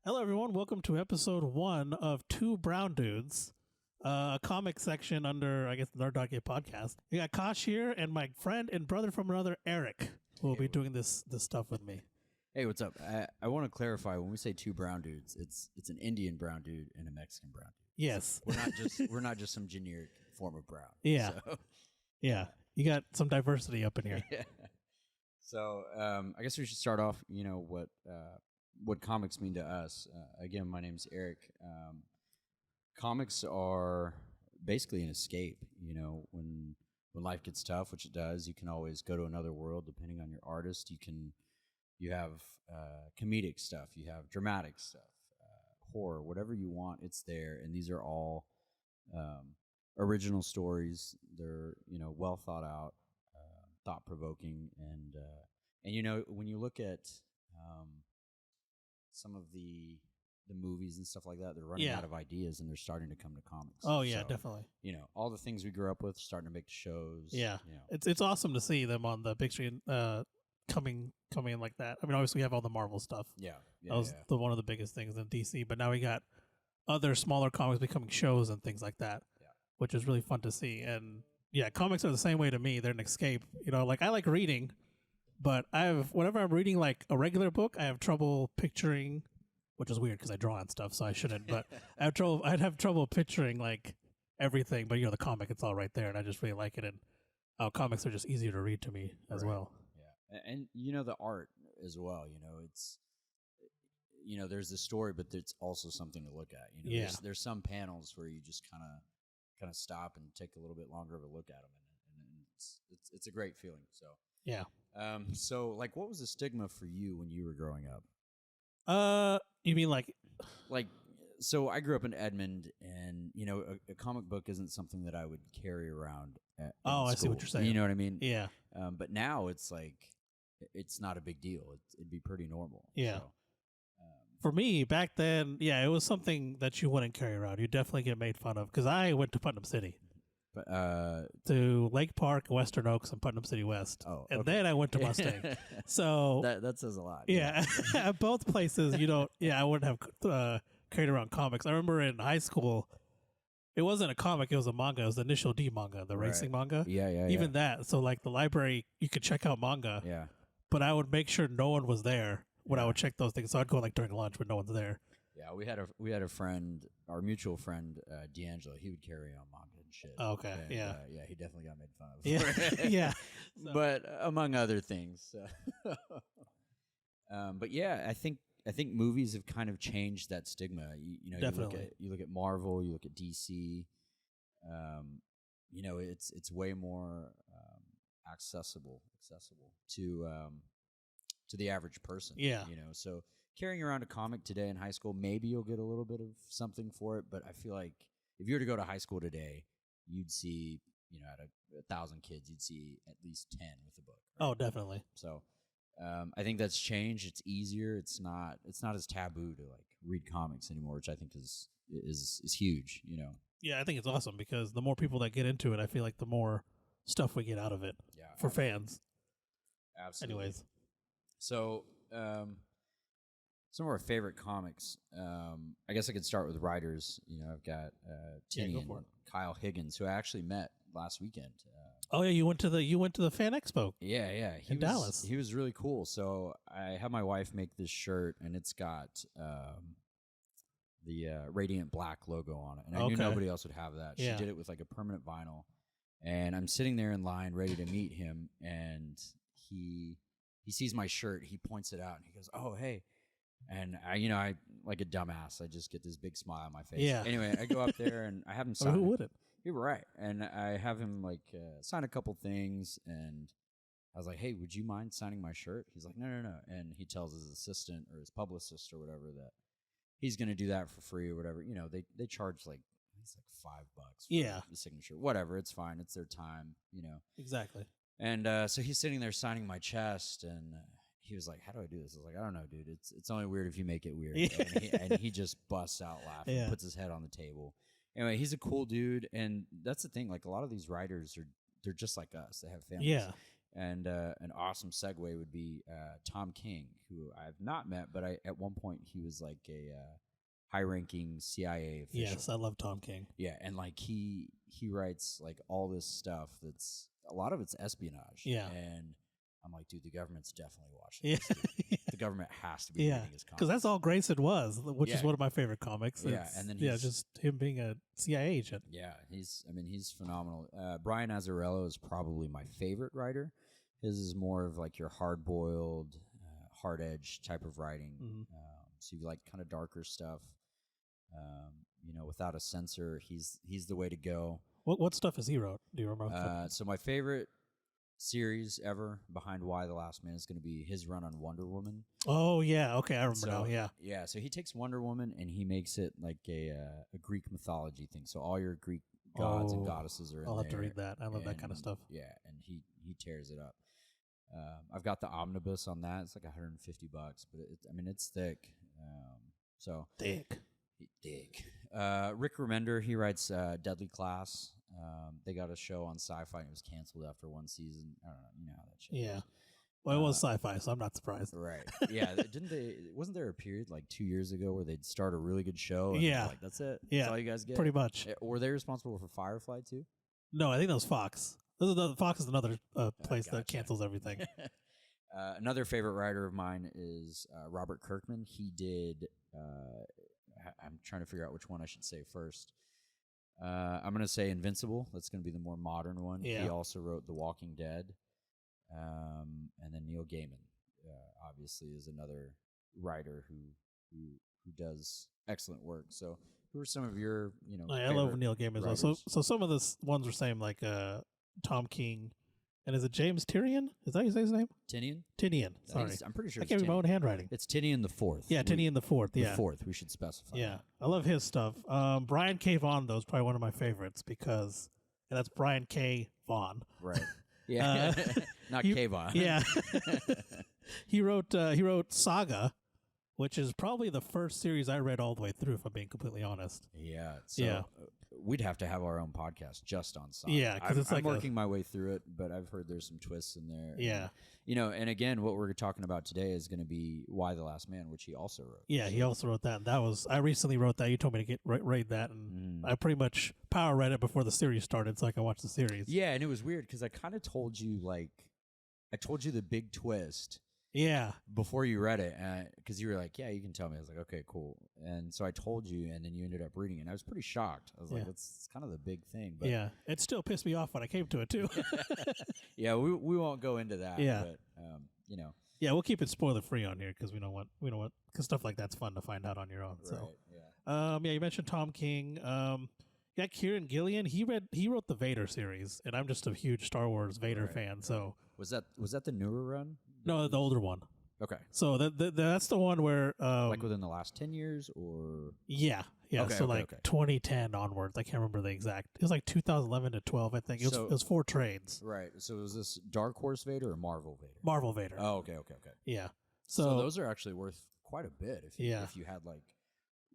Hello, everyone. Welcome to episode 1 of Two Brown Dudes, a comic section under, I guess, the Nerd.Gay podcast. We got Kosh here and my friend and brother from another, Eric, who will be doing this stuff with me. Hey, what's up? I want to clarify, when we say two brown dudes, it's an Indian brown dude and a Mexican brown dude. Yes. So we're not just some generic form of brown. Yeah. So. Yeah. You got some diversity up in here. Yeah. So I guess we should start off, what comics mean to us. Again, my name's Eric. Comics are basically an escape. When life gets tough, which it does, you can always go to another world depending on your artist. You have comedic stuff, you have dramatic stuff, horror, whatever you want, it's there. And these are all original stories. They're well thought out, thought provoking, and when you look at some of the movies and stuff like that, they're running out of ideas and they're starting to come to comics. Oh yeah, so, definitely. All the things we grew up with starting to make shows. Yeah, it's awesome to see them on the big screen coming in like that. I mean, obviously we have all the Marvel stuff. That was one of the biggest things in DC. But now we got other smaller comics becoming shows and things like that, which is really fun to see. And yeah, comics are the same way to me. They're an escape. Like I like reading. But whenever I'm reading like a regular book, I have trouble picturing, which is weird because I draw and stuff, so I shouldn't. But I'd have trouble picturing like everything. But the comic, it's all right there, and I just really like it. And comics are just easier to read to me as well. Yeah, and the art as well. It's there's the story, but there's also something to look at. There's some panels where you just kind of stop and take a little bit longer of a look at them, and it's a great feeling. So yeah. So, like, what was the stigma for you when you were growing up? You mean like, so I grew up in Edmond, and a comic book isn't something that I would carry around. I see what you're saying. You know what I mean? Yeah. But now it's like it's not a big deal. It'd be pretty normal. Yeah. So, for me back then, it was something that you wouldn't carry around. You definitely get made fun of because I went to Putnam City. To Lake Park, Western Oaks, and Putnam City West. Oh, and then I went to Mustang. So that says a lot. Yeah. At both places, I wouldn't have carried around comics. I remember in high school, it wasn't a comic, it was a manga. It was the Initial D manga, the racing manga. Yeah. Even that. So like the library, you could check out manga. Yeah. But I would make sure no one was there when I would check those things. So I'd go like during lunch when no one's there. Yeah, we had a friend, our mutual friend, D'Angelo. He would carry on manga and shit. Oh, okay, and, yeah, he definitely got made fun of. Yeah, yeah. So. But among other things, but yeah, I think movies have kind of changed that stigma. Definitely. You look at Marvel, you look at DC. It's way more accessible to the average person. Yeah. So carrying around a comic today in high school, maybe you'll get a little bit of something for it, but I feel like if you were to go to high school today, you'd see, out of 1,000 kids, you'd see at least 10 with a book. Right? Oh, definitely. So I think that's changed. It's easier. It's not as taboo to like read comics anymore, which I think is huge. Yeah, I think it's awesome because the more people that get into it, I feel like the more stuff we get out of it for fans. Absolutely. Anyways. So some of our favorite comics. I guess I could start with writers. I've got Tini and Kyle Higgins, who I actually met last weekend. Oh yeah, you went to the Fan Expo. Yeah. In Dallas. He was really cool. So I had my wife make this shirt, and it's got the Radiant Black logo on it, and I knew nobody else would have that. She did it with like a permanent vinyl, and I'm sitting there in line ready to meet him, and he sees my shirt, he points it out, and he goes, "Oh, hey." And I like a dumbass, I just get this big smile on my face. Yeah. Anyway, I go up there and I have him sign. Who wouldn't? You're right. And I have him like sign a couple things, and I was like, "Hey, would you mind signing my shirt?" He's like, "No." And he tells his assistant or his publicist or whatever that he's going to do that for free or whatever. They charge like it's like $5 for the signature. Whatever, it's fine. It's their time. Exactly. And so he's sitting there signing my chest, and he was like, "How do I do this?" I was like, "I don't know, dude. It's only weird if you make it weird." And he just busts out laughing, puts his head on the table. Anyway, he's a cool dude, and that's the thing. Like a lot of these writers they're just like us. They have families. Yeah. And an awesome segue would be Tom King, who I've not met, but at one point he was like a high-ranking CIA official. Yes, I love Tom King. Yeah, and like he writes like all this stuff that's a lot of it's espionage. Yeah, and I'm like, dude, the government's definitely watching. Yeah, this. The government has to be reading his comics because that's all Grayson was, which is one of my favorite comics. And then just him being a CIA agent. Yeah, he's phenomenal. Brian Azzarello is probably my favorite writer. His is more of like your hard-boiled, hard-edged type of writing. Mm-hmm. So you like kind of darker stuff. Without a censor, he's the way to go. What stuff has he wrote? Do you remember? So my favorite series ever behind Why the Last Man is going to be his run on Wonder Woman. Oh yeah, okay, I remember now. Yeah. So he takes Wonder Woman and he makes it like a Greek mythology thing. So all your Greek gods and goddesses are in there. I'll have to read that. I love that kind of stuff. Yeah, and he tears it up. I've got the omnibus on that. It's like $150, but it's thick. So thick. Rick Remender, he writes Deadly Class. They got a show on Sci-Fi and it was canceled after one season. I don't know, you know how that shit is. Well, it was Sci-Fi, so I'm not surprised. Right. Yeah. Wasn't there a period like 2 years ago where they'd start a really good show? And like, that's it? Yeah. That's all you guys get? Pretty much. Were they responsible for Firefly too? No, I think that was Fox. Fox is another place that cancels everything. Another favorite writer of mine is Robert Kirkman. He did... I'm trying to figure out which one I should say first. I'm going to say Invincible. That's going to be the more modern one. Yeah. He also wrote The Walking Dead. And then Neil Gaiman, obviously, is another writer who does excellent work. So who are some of your, I love Neil Gaiman as well. So some of the ones were saying like Tom King. And is it James Tynion? Is that how you say his name? Tynion. Sorry. I'm pretty sure I can't read my own handwriting. It's Tynion the Fourth. Yeah, Tynion the Fourth. Yeah. The Fourth, we should specify. Yeah. I love his stuff. Brian K. Vaughan, though, is probably one of my favorites because that's Brian K. Vaughan. Right. Yeah. Not K. Vaughan. Yeah. He wrote Saga, which is probably the first series I read all the way through, if I'm being completely honest. Yeah. So we'd have to have our own podcast just on Saga. Yeah, because I'm working my way through it, but I've heard there's some twists in there. Yeah. And again, what we're talking about today is going to be Why the Last Man, which he also wrote. Yeah, he also wrote that. And I recently wrote that. You told me to read that, and I pretty much power read it before the series started so I could watch the series. Yeah, and it was weird because I kind of told you, the big twist. Yeah. Before you read it, because you were like, yeah, you can tell me. I was like, okay, cool. And so I told you, and then you ended up reading it. And I was pretty shocked. I was like, that's kind of the big thing. But yeah, it still pissed me off when I came to it, too. Yeah, we won't go into that. Yeah. But, Yeah, we'll keep it spoiler-free on here because we don't want, because stuff like that's fun to find out on your own. So. Right, yeah, you mentioned Tom King. Yeah, Kieran Gillian, he wrote the Vader series, and I'm just a huge Star Wars Vader fan. So was that the newer run? No, the older one. Okay. So that's the one where like within the last 10 years or yeah. Okay, so 2010 onwards. I can't remember the exact. It was like 2011 to 12, I think. It was 4 trades. Right. So was this Dark Horse Vader or Marvel Vader? Marvel Vader. Oh, okay. Yeah. So those are actually worth quite a bit if you had like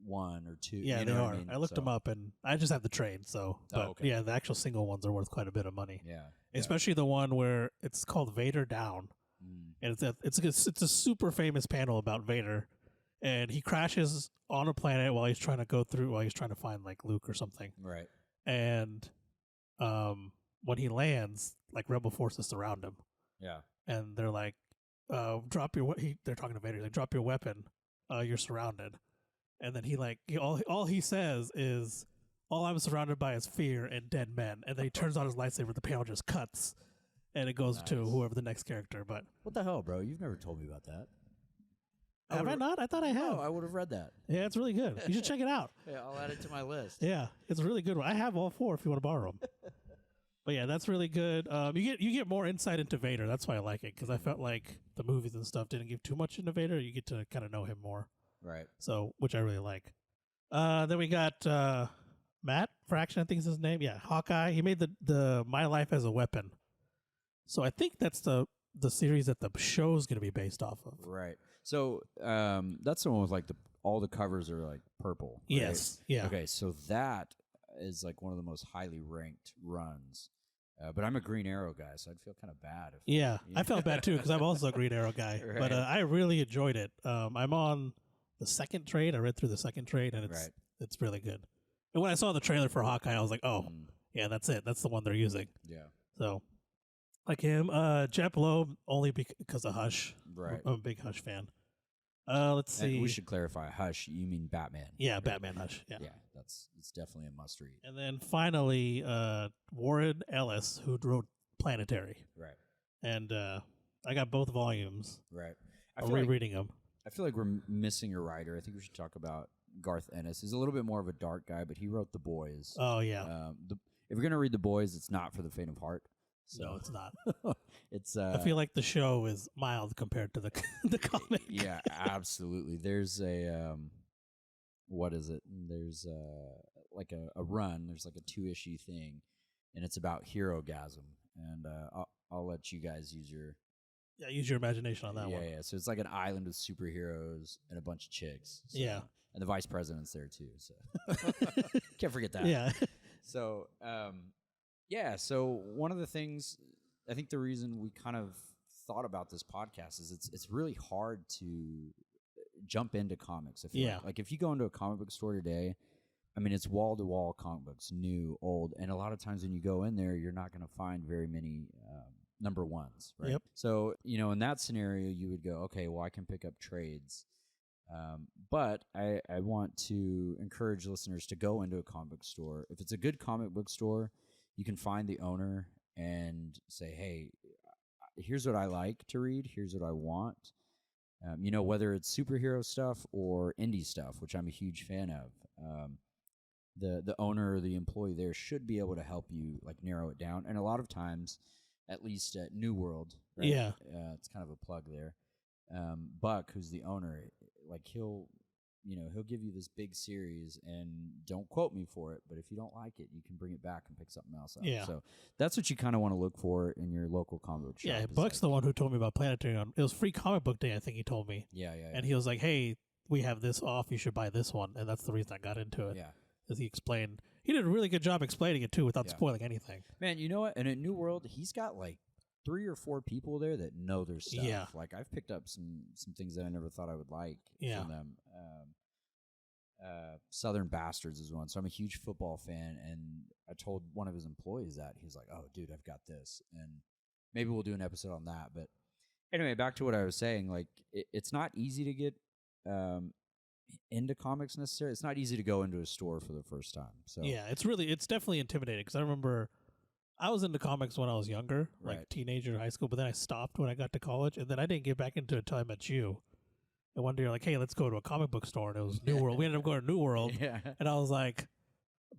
1 or 2. Yeah, they are. I looked them up, and I just have the trade. So, but yeah, the actual single ones are worth quite a bit of money. Yeah. Especially the one where it's called Vader Down. And it's a super famous panel about Vader, and he crashes on a planet while he's trying to find like Luke or something. Right. And when he lands, like rebel forces surround him. Yeah. And they're like, drop your they're talking to Vader, like, drop your weapon, you're surrounded. And then all he says is, all I'm surrounded by is fear and dead men. And then he turns on his lightsaber, the panel just cuts. And it goes to whoever the next character. But what the hell, bro? You've never told me about that. Have I not? I thought I have. No, I would have read that. Yeah, it's really good. You should check it out. Yeah, I'll add it to my list. Yeah, it's a really good one. I have all 4 if you want to borrow them. But yeah, that's really good. You get more insight into Vader. That's why I like it, because I felt like the movies and stuff didn't give too much into Vader. You get to kind of know him more. Right. So, which I really like. Then we got Matt Fraction, I think is his name. Yeah, Hawkeye. He made the My Life as a Weapon. So I think that's the series that the show's going to be based off of. Right. So that's the one with like all the covers are like purple. Right? Yes. Yeah. Okay. So that is like one of the most highly ranked runs But I'm a Green Arrow guy, so I'd feel kind of bad. I felt bad too because I'm also a Green Arrow guy. Right. But I really enjoyed it. I'm on the second trade. I read through the second trade, and it's really good. And when I saw the trailer for Hawkeye, I was like, oh, yeah, that's it. That's the one they're using. Yeah. So, like him, Jep Loeb, only because of Hush. Right. I'm a big Hush fan. Let's see. And we should clarify, Hush, you mean Batman. Yeah, right? Batman Hush. Yeah. Yeah, it's definitely a must read. And then finally, Warren Ellis, who wrote Planetary. Right. And I got both volumes. Right. I'm rereading them. I feel like we're missing a writer. I think we should talk about Garth Ennis. He's a little bit more of a dark guy, but he wrote The Boys. Oh, yeah. If you're going to read The Boys, it's not for the faint of heart. So. No, it's not. It's. I feel like the show is mild compared to the comic. Yeah, absolutely. There's a what is it? There's like a run. There's like a 2-issue thing, and it's about hero-gasm. And I'll let you guys use your imagination on that one. Yeah. So it's like an island with superheroes and a bunch of chicks. So, yeah. And the vice president's there too. So can't forget that. Yeah. So yeah. So one of the things, I think the reason we kind of thought about this podcast is it's really hard to jump into comics. I feel like if you go into a comic book store today, I mean, it's wall-to-wall comic books, new, old, and a lot of times when you go in there, you're not going to find very many number ones, right? Yep. So, in that scenario, you would go, okay, well, I can pick up trades. But I want to encourage listeners to go into a comic book store. If it's a good comic book store, you can find the owner and say, hey, here's what I like to read. Here's what I want. Whether it's superhero stuff or indie stuff, which I'm a huge fan of. The owner or the employee there should be able to help you like narrow it down. And a lot of times, at least at New World, right? Yeah, it's kind of a plug there. Buck, who's the owner, like he'll give you this big series, and don't quote me for it, but if you don't like it, you can bring it back and pick something else up. Yeah. So that's what you kind of want to look for in your local comic book shop. Yeah, Buck's the one who told me about Planetary. It was Free Comic Book Day, I think he told me. Yeah. And he was like, hey, we have this off, you should buy this one. And that's the reason I got into it. Yeah. As he explained. He did a really good job explaining it, too, without spoiling anything. Man, you know what? And at New World, he's got like 3 or 4 people there that know their stuff. Yeah. Like, I've picked up some things that I never thought I would like from them. Southern Bastards is one. So I'm a huge football fan, and I told one of his employees that. He's like, oh, dude, I've got this. And maybe we'll do an episode on that. But anyway, back to what I was saying. Like, it's not easy to get into comics necessarily. It's not easy to go into a store for the first time. So yeah, it's definitely intimidating, because I remember I was into comics when I was younger, like teenager, high school, but then I stopped when I got to college, and then I didn't get back into it until I met you. And one day you're like, hey, let's go to a comic book store, and it was New World. We ended up going to New World, and I was like,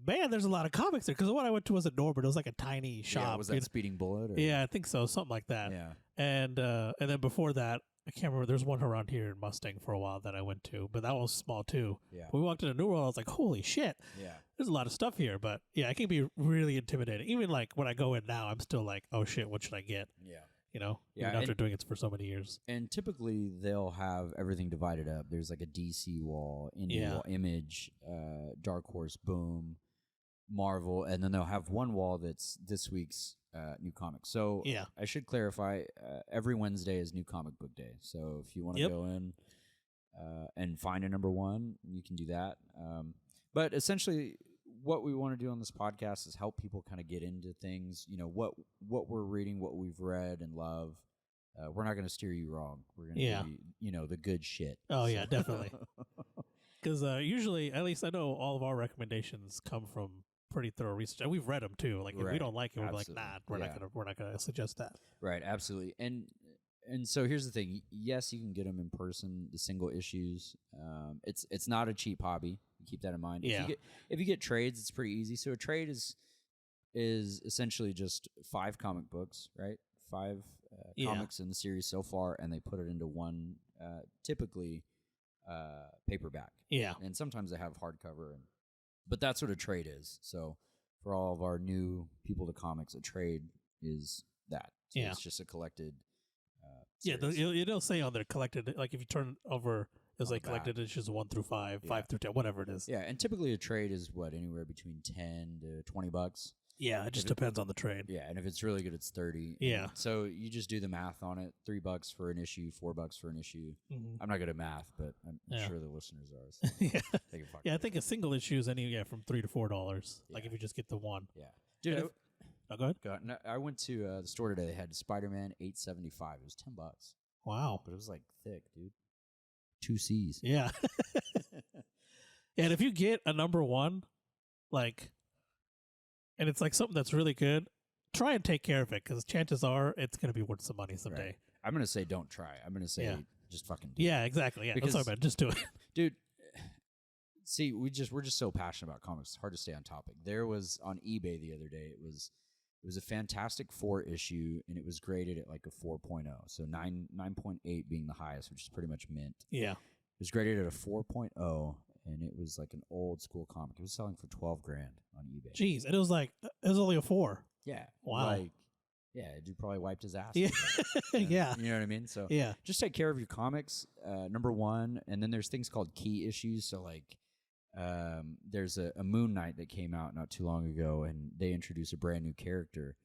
man, there's a lot of comics there, because the one I went to was at Norbert. It was like a tiny shop. Yeah, was that Speeding Bullet? Or? Yeah, I think so, something like that. Yeah. And then before that, I can't remember. There's one around here in Mustang for a while that I went to, but that one was small too. Yeah. When we walked into New World, I was like, holy shit. Yeah. There's a lot of stuff here, but yeah, it can be really intimidating. Even like when I go in now, I'm still like, oh shit, what should I get? Yeah. Even after doing it for so many years. And typically they'll have everything divided up. There's like a DC wall, Indie wall, Image, Dark Horse, Boom, Marvel, and then they'll have one wall that's this week's new comic. So I should clarify, every Wednesday is New Comic Book Day. So if you want to go in and find a number one, you can do that. But essentially, what we want to do on this podcast is help people kind of get into things. What we're reading, what we've read and love. We're not going to steer you wrong. We're going to give you, the good shit. Oh yeah, definitely. Because usually, at least I know all of our recommendations come from pretty thorough research, and we've read them too. Like if we don't like it, we're like, nah, we're not gonna suggest that. Right, absolutely. And so here's the thing. Yes, you can get them in person, the single issues. It's not a cheap hobby. Keep that in mind. Yeah. If you get trades, it's pretty easy. So a trade is essentially just 5 comic books, right? 5 comics in the series so far, and they put it into one, typically paperback. Yeah. And sometimes they have hardcover, but that's what a trade is. So for all of our new people to comics, a trade is that. So it's just a collected. It'll say on there collected. Like if you turn over, it's like collected issues 1 through 5, 5 through 10, whatever it is. Yeah, and typically a trade is anywhere between $10 to $20. Yeah, it just depends on the trade. Yeah, and if it's really good, it's 30. Yeah. So you just do the math on it: $3 for an issue, $4 for an issue. I'm not good at math, but I'm sure the listeners are. So yeah, I think a single issue is from $3 to $4. Like if you just get the one. Yeah, dude. Go ahead. No, I went to the store today. They had Spider-Man $8.75. It was $10. Wow, but it was like thick, dude. 2 C's. Yeah. And if you get a number one, like, and it's like something that's really good, try and take care of it because chances are it's going to be worth some money someday. Right. I'm going to say don't try. I'm going to say just fucking do it. Yeah, exactly. Yeah, that's what I meant. Just do it. Dude, see, we're just so passionate about comics. It's hard to stay on topic. There was on eBay the other day, it was a Fantastic Four issue, and it was graded at like a 4.0. So 9.8 being the highest, which is pretty much mint. Yeah. It was graded at a 4.0, and it was like an old school comic. It was selling for $12,000 on eBay. Jeez, and it was only a 4. Yeah. Wow. Like, yeah, dude probably wiped his ass. Yeah. Yeah. You know what I mean? So yeah, just take care of your comics, number one. And then there's things called key issues. So like there's a Moon Knight that came out not too long ago, and they introduced a brand new character.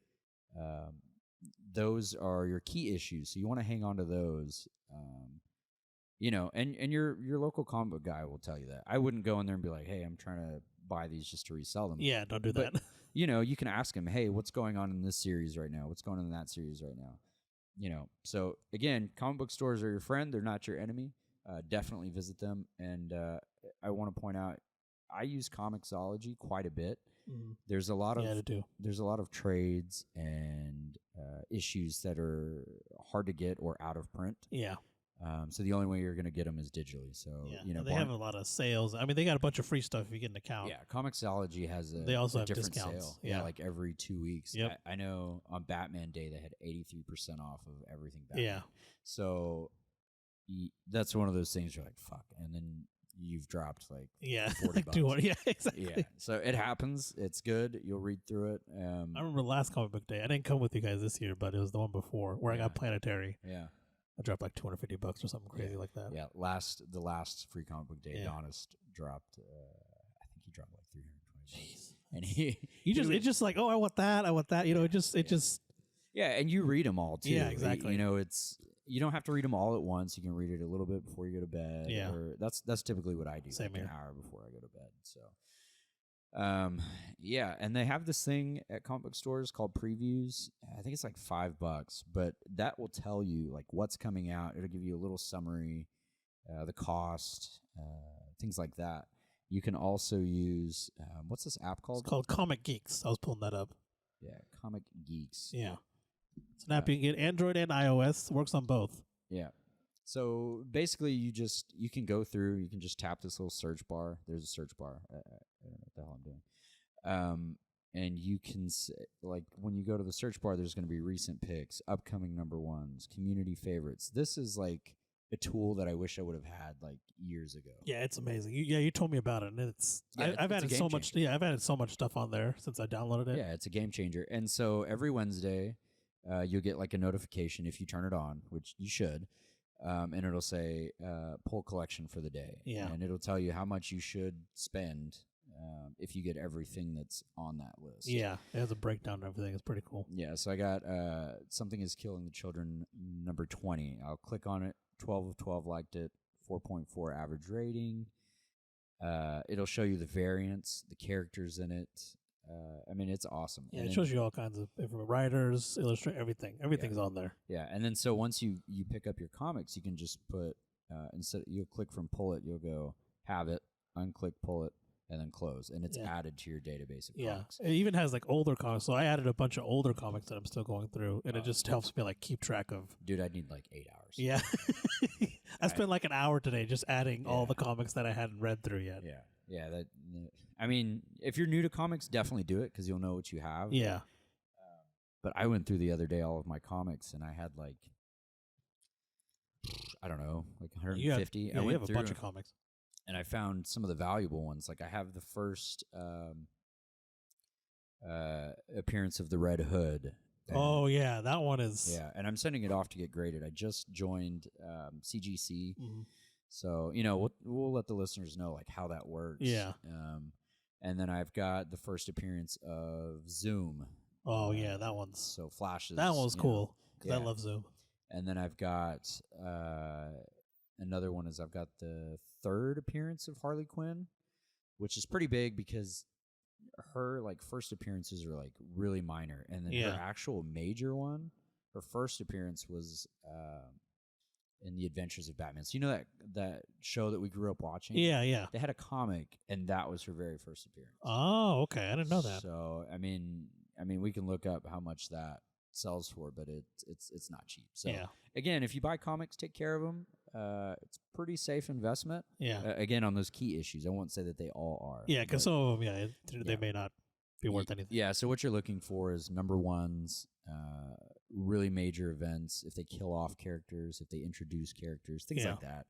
Those are your key issues. So you want to hang on to those. You know, and your local comic book guy will tell you that. I wouldn't go in there and be like, hey, I'm trying to buy these just to resell them. Yeah, don't do that. You know, you can ask him, hey, what's going on in this series right now? What's going on in that series right now? You know, so again, comic book stores are your friend. They're not your enemy. Definitely visit them. And I want to point out, I use Comixology quite a bit. There's a lot of trades and issues that are hard to get or out of print. Yeah. So the only way you're going to get them is digitally. So you know, they have a lot of sales. I mean, they got a bunch of free stuff if you get an account. Yeah, Comixology has they also have different discounts. sale. Yeah, like every 2 weeks. Yep. I know on Batman Day they had 83% off of everything Batman. Yeah. So that's one of those things you're like, fuck, and then you've dropped like $40. Yeah, exactly. Yeah, so it happens. It's good. You'll read through it. I remember last comic book day. I didn't come with you guys this year, but it was the one before where I got Planetary. Yeah. I dropped like $250 or something crazy like that. Yeah, the last free comic book day, Donist dropped. I think he dropped like $320. Jeez. And it's just like, oh, I want that. You know, it just. Yeah, and you read them all too. Yeah, exactly. You know, you don't have to read them all at once. You can read it a little bit before you go to bed. Yeah, or that's typically what I do. Same like here. An hour before I go to bed. So. Yeah, and they have this thing at comic book stores called previews. I think it's like $5, but that will tell you like what's coming out. It'll give you a little summary, the cost, things like that. You can also use what's this app called? It's called Comic Geeks. I was pulling that up. Yeah, Comic Geeks. Yeah, it's an app you can get Android and iOS. Works on both. Yeah. So basically, you can go through. You can just tap this little search bar. There's a search bar. I don't know what the hell I'm doing. And you can like when you go to the search bar, there's going to be recent picks, upcoming number ones, community favorites. This is like a tool that I wish I would have had like years ago. Yeah, it's amazing. You told me about it, and I've added so much. Yeah, I've added so much stuff on there since I downloaded it. Yeah, it's a game changer. And so every Wednesday, you'll get like a notification if you turn it on, which you should. And it'll say pull collection for the day. Yeah. And it'll tell you how much you should spend if you get everything that's on that list. Yeah, it has a breakdown of everything. It's pretty cool. Yeah, so I got Something is Killing the Children number 20. I'll click on it. 12 of 12 liked it. 4.4 average rating. It'll show you the variants, the characters in it. I mean, it's awesome. Yeah, it shows you all kinds of different writers, illustrate everything. Everything's on there. Yeah, and then so once you pick up your comics, you can just put you'll click from pull it, you'll go have it, unclick pull it, and then close, and it's added to your database of comics. It even has like older comics. So I added a bunch of older comics that I'm still going through, and it just helps me like keep track of. Dude, I'd need like 8 hours. Yeah, I spent like an hour today just adding all the comics that I hadn't read through yet. Yeah. I mean, if you're new to comics, definitely do it because you'll know what you have. Yeah. But I went through the other day all of my comics, and I had like, I don't know, like 150. You have a bunch of comics. And I found some of the valuable ones. Like I have the first appearance of the Red Hood. Oh, yeah, that one is... Yeah, and I'm sending it off to get graded. I just joined CGC. Mm-hmm. So, you know, we'll let the listeners know like how that works. Yeah. And then I've got the first appearance of Zoom. Oh yeah, that one's so Flashes. That one's cool because I love Zoom. And then I've got another one is I've got the third appearance of Harley Quinn, which is pretty big because her like first appearances are like really minor, and then her actual major one, her first appearance was in The Adventures of Batman. So you know that show that we grew up watching? Yeah. They had a comic, and that was her very first appearance. Oh, okay. I didn't know that. So I mean, we can look up how much that sells for, but it's not cheap. So again, if you buy comics, take care of them. It's pretty safe investment. Yeah. Again, on those key issues, I won't say that they all are. Yeah, because some of them, they may not be worth anything. Yeah. So what you're looking for is number ones, really major events. If they kill off characters, if they introduce characters, things like that.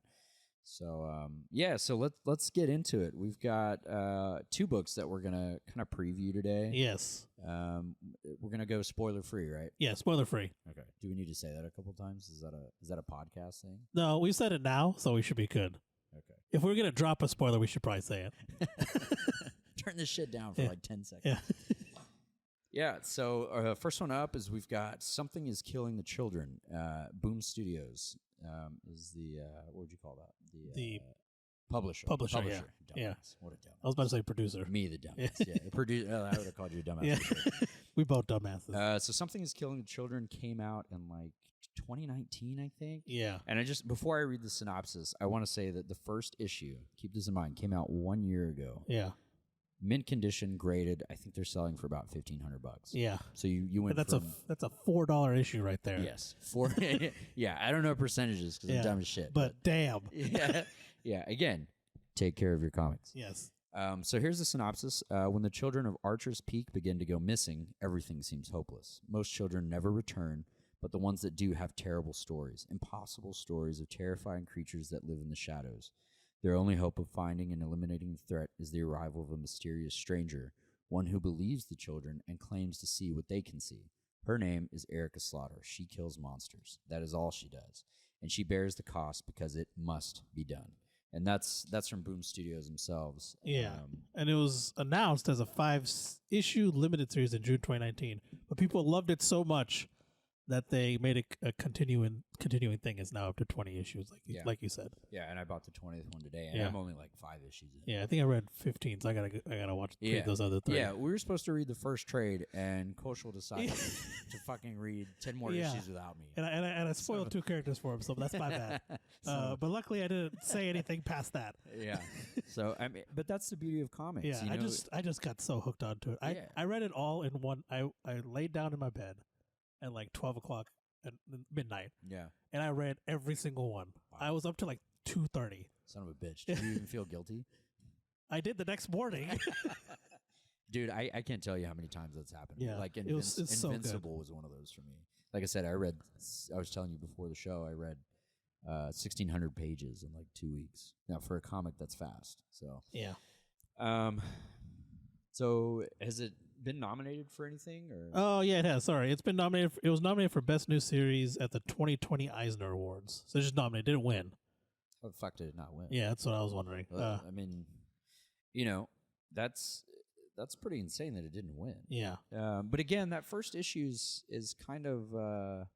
So so let's get into it. We've got 2 books that we're gonna kind of preview today. Yes. We're gonna go spoiler free, right? Yeah, spoiler free. Okay. Do we need to say that a couple times? Is that a podcast thing? No, we said it now, so we should be good. Okay. If we're gonna drop a spoiler, we should probably say it. Turn this shit down for like 10 seconds. Yeah. Yeah. So first one up is we've got Something is Killing the Children. Boom Studios is the what would you call that? The publisher. Publisher. Dumbass. Yeah. What a dumbass. I was about to say producer. Me, the dumbass. Yeah. Producer. I would have called you a dumbass. Yeah. For sure. We both dumbasses. So Something is Killing the Children came out in like 2019, I think. Yeah. And before I read the synopsis, I want to say that the first issue, keep this in mind, came out 1 year ago. Yeah. Mint condition, graded. I think they're selling for about $1,500. Yeah. So you went. That's a $4 issue right there. Yes, 4. Yeah, I don't know percentages because I'm dumb as shit. But damn. Yeah. Again, take care of your comics. Yes. So here's the synopsis. When the children of Archer's Peak begin to go missing, everything seems hopeless. Most children never return, but the ones that do have terrible stories, impossible stories of terrifying creatures that live in the shadows. Their only hope of finding and eliminating the threat is the arrival of a mysterious stranger, one who believes the children and claims to see what they can see. Her name is Erica Slaughter. She kills monsters. That is all she does. And she bears the cost because it must be done. And that's from Boom Studios themselves. Yeah. And it was announced as a 5-issue limited series in June 2019. But people loved it so much that they made it a continuing thing. Is now up to 20 issues, like you said. Yeah, and I bought the 20th one today, and I'm only like 5 issues in. Yeah, I think I read 15, so I gotta watch those other 3. Yeah, we were supposed to read the first trade, and Kaushal decided to fucking read 10 more issues without me. And I spoiled 2 characters for him, so that's my bad. But luckily, I didn't say anything past that. Yeah. So I mean, but that's the beauty of comics. Yeah, I just got so hooked onto it. I read it all in one. I laid down in my bed at like 12 o'clock at midnight. Yeah. And I read every single one. Wow. I was up to like 2:30. Son of a bitch. Did you even feel guilty? I did the next morning. Dude, I can't tell you how many times that's happened. Yeah. Like Invincible was one of those for me. Like I said, I was telling you before the show, I read 1,600 pages in like 2 weeks. Now for a comic, that's fast. So yeah. So has it been nominated for anything? Or? Oh yeah, it has. Sorry, it's been nominated. It was nominated for Best New Series at the 2020 Eisner Awards. So it's just nominated, didn't win. How the fuck did it not win? Yeah, that's what I was wondering. I mean, that's pretty insane that it didn't win. Yeah. But again, that first issue is kind of a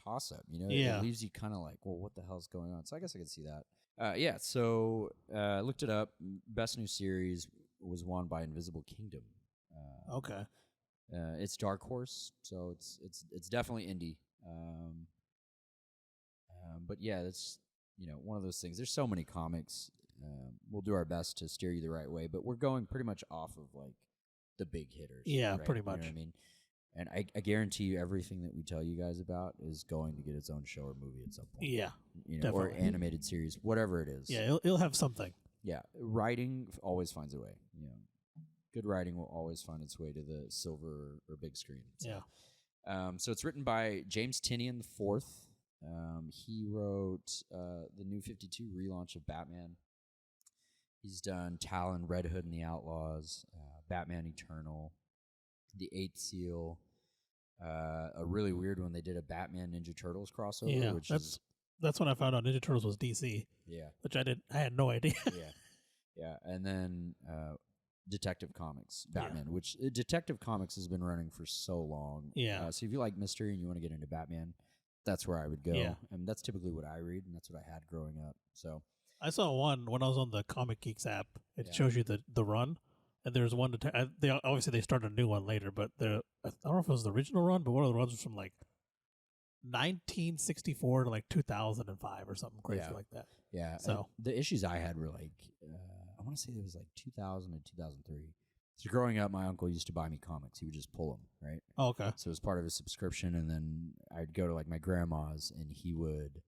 toss up. Yeah. It leaves you kind of like, well, what the hell's going on? So I guess I could see that. Yeah. So I looked it up. Best New Series was won by Invisible Kingdom. Okay. It's Dark Horse, so it's definitely indie. But yeah, that's one of those things. There's so many comics. We'll do our best to steer you the right way, but we're going pretty much off of like the big hitters. Yeah, right? pretty much. You know what I mean, and I guarantee you everything that we tell you guys about is going to get its own show or movie at some point. Yeah, or animated series, whatever it is. Yeah, it'll have something. Yeah, writing always finds a way. Good writing will always find its way to the silver or big screen. So. Yeah. So it's written by James Tynion IV. He wrote the New 52 relaunch of Batman. He's done Talon, Red Hood and the Outlaws, Batman Eternal, The Eighth Seal, a really weird one. They did a Batman Ninja Turtles crossover. Yeah, which that's when I found out Ninja Turtles was DC. Yeah. Which I had no idea. Yeah. And then Detective Comics Batman, which Detective Comics has been running for so long. Yeah. So if you like mystery and you want to get into Batman, that's where I would go. Yeah. And that's typically what I read, and that's what I had growing up. So I saw one when I was on the Comic Geeks app. It shows you the run, and there's one. They obviously they started a new one later, but I don't know if it was the original run, but one of the runs was from like 1964 to like 2005 or something crazy like that. Yeah. So the issues I had were like, I want to say it was like 2000 to 2003. So growing up, my uncle used to buy me comics. He would just pull them, right? Oh, okay. So it was part of his subscription, and then I'd go to like my grandma's, and he would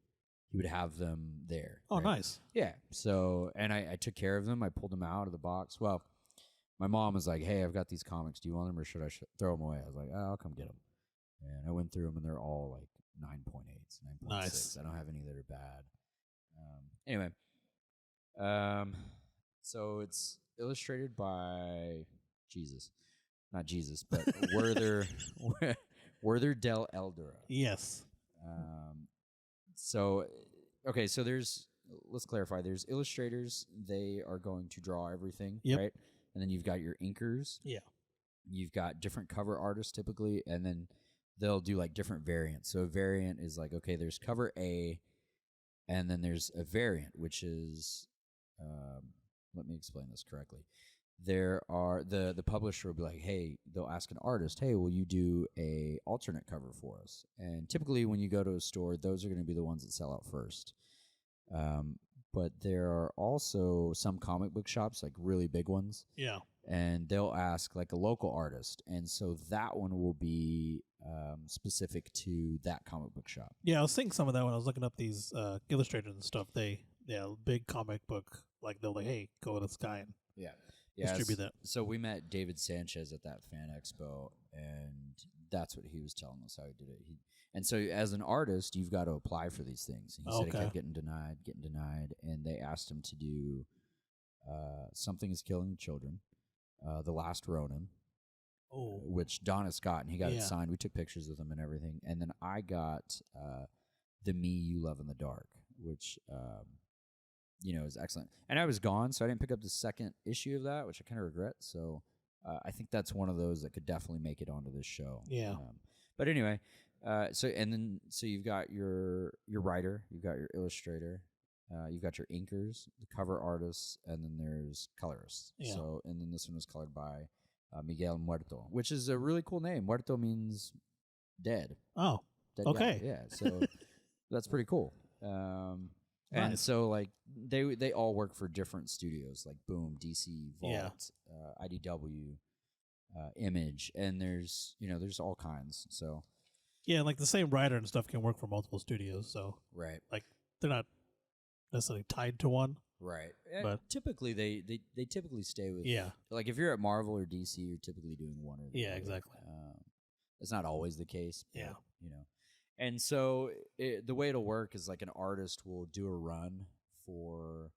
have them there. Oh, right? nice. Yeah. So, and I took care of them. I pulled them out of the box. Well, my mom was like, "Hey, I've got these comics. Do you want them, or should I throw them away?" I was like, "Oh, I'll come get them." And I went through them, and they're all like 9.8s, 9.6. Nice. I don't have any that are bad. Anyway, so it's illustrated by not Jesus, but Werther Del Eldora. Yes. So let's clarify. There's illustrators. They are going to draw everything, right? And then you've got your inkers. Yeah. You've got different cover artists typically, and then they'll do like different variants. So a variant is like, okay, there's cover A, and then there's a variant, which is, let me explain this correctly. There are the publisher will be like, hey, they'll ask an artist, hey, will you do a alternate cover for us? And typically when you go to a store, those are going to be the ones that sell out first. But there are also some comic book shops, like really big ones. Yeah. And they'll ask like a local artist. And so that one will be specific to that comic book shop. Yeah, I was thinking some of that when I was looking up these illustrators and stuff. Big comic book, like they're like, hey, go to this guy and distribute that. So we met David Sanchez at that fan expo, and that's what he was telling us how he did it. And so as an artist, you've got to apply for these things. And he said he kept getting denied, and they asked him to do Something is Killing Children, The Last Ronin, which Donis got, and he got it signed. We took pictures with him and everything. And then I got The Me You Love in the Dark, which is excellent. And I was gone, so I didn't pick up the second issue of that, which I kind of regret. So I think that's one of those that could definitely make it onto this show. Yeah. But anyway, so you've got your writer, you've got your illustrator, you've got your inkers, the cover artists, and then there's colorists. Yeah. So, and then this one was colored by Miguel Muerto, which is a really cool name. Muerto means dead. Oh, dead okay. guy. Yeah, so that's pretty cool. And so like they all work for different studios, like Boom, DC, Vault, IDW, Image, and there's all kinds. So yeah, like the same writer and stuff can work for multiple studios. So right, like they're not necessarily tied to one. Right, but typically they typically stay with like if you're at Marvel or DC, you're typically doing one or the other. Exactly. It's not always the case. But, And so the way it'll work is like an artist will do a run for,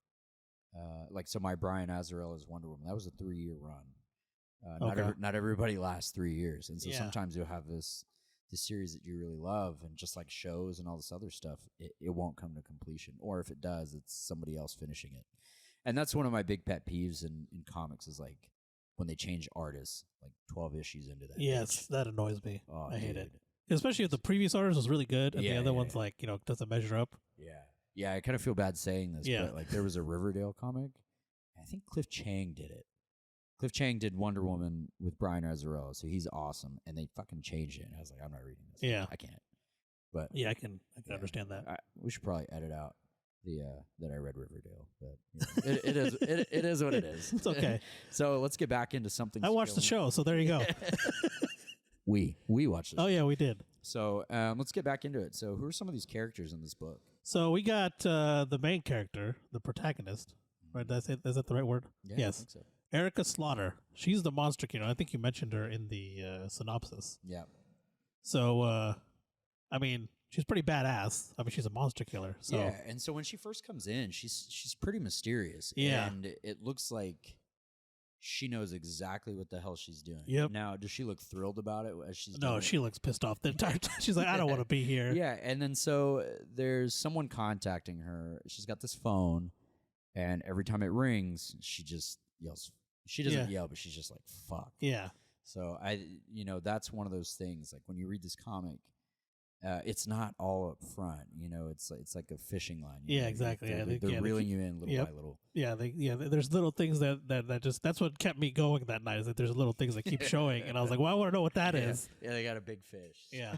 so my Brian Azzarello's Wonder Woman, that was a 3-year run. Not everybody lasts 3 years, and so sometimes you'll have this series that you really love, and just like shows and all this other stuff, it won't come to completion, or if it does, it's somebody else finishing it. And that's one of my big pet peeves in comics is like when they change artists like 12 issues into that. Yes, that annoys me. Oh, I hate it. Especially if the previous artist was really good and the other one's like, doesn't measure up. Yeah, I kind of feel bad saying this, but like there was a Riverdale comic. I think Cliff Chiang did it. Cliff Chiang did Wonder Woman with Brian Azzarello, so he's awesome, and they fucking changed it. And I was like, I'm not reading this. Yeah. I can't. But yeah, I can understand that. We should probably edit out the that I read Riverdale, but it is what it is. It's okay. So let's get back into something. I watched the show, so there you go. We watched it. Oh yeah, we did. So let's get back into it. So who are some of these characters in this book? So we got the main character, the protagonist. Right? Is that the right word? Yeah, yes. I think so. Erica Slaughter. She's the monster killer. I think you mentioned her in the synopsis. Yeah. So, I mean, she's pretty badass. I mean, she's a monster killer. So. Yeah, and so when she first comes in, she's pretty mysterious. Yeah. And it looks like she knows exactly what the hell she's doing. Yep. Now, does she look thrilled about it as she's No, she looks pissed off the entire time. She's like, I don't want to be here. Yeah, and then so there's someone contacting her. She's got this phone, and every time it rings, she just yells, She doesn't yell, but she's just like, fuck. Yeah. So that's one of those things. Like when you read this comic, it's not all up front. It's like a fishing line. Yeah, exactly. They're reeling you in little by little. Yeah, there's little things that just that's what kept me going that night. Is that there's little things that keep showing, and I was like, well, I want to know what that is. Yeah, they got a big fish. Yeah.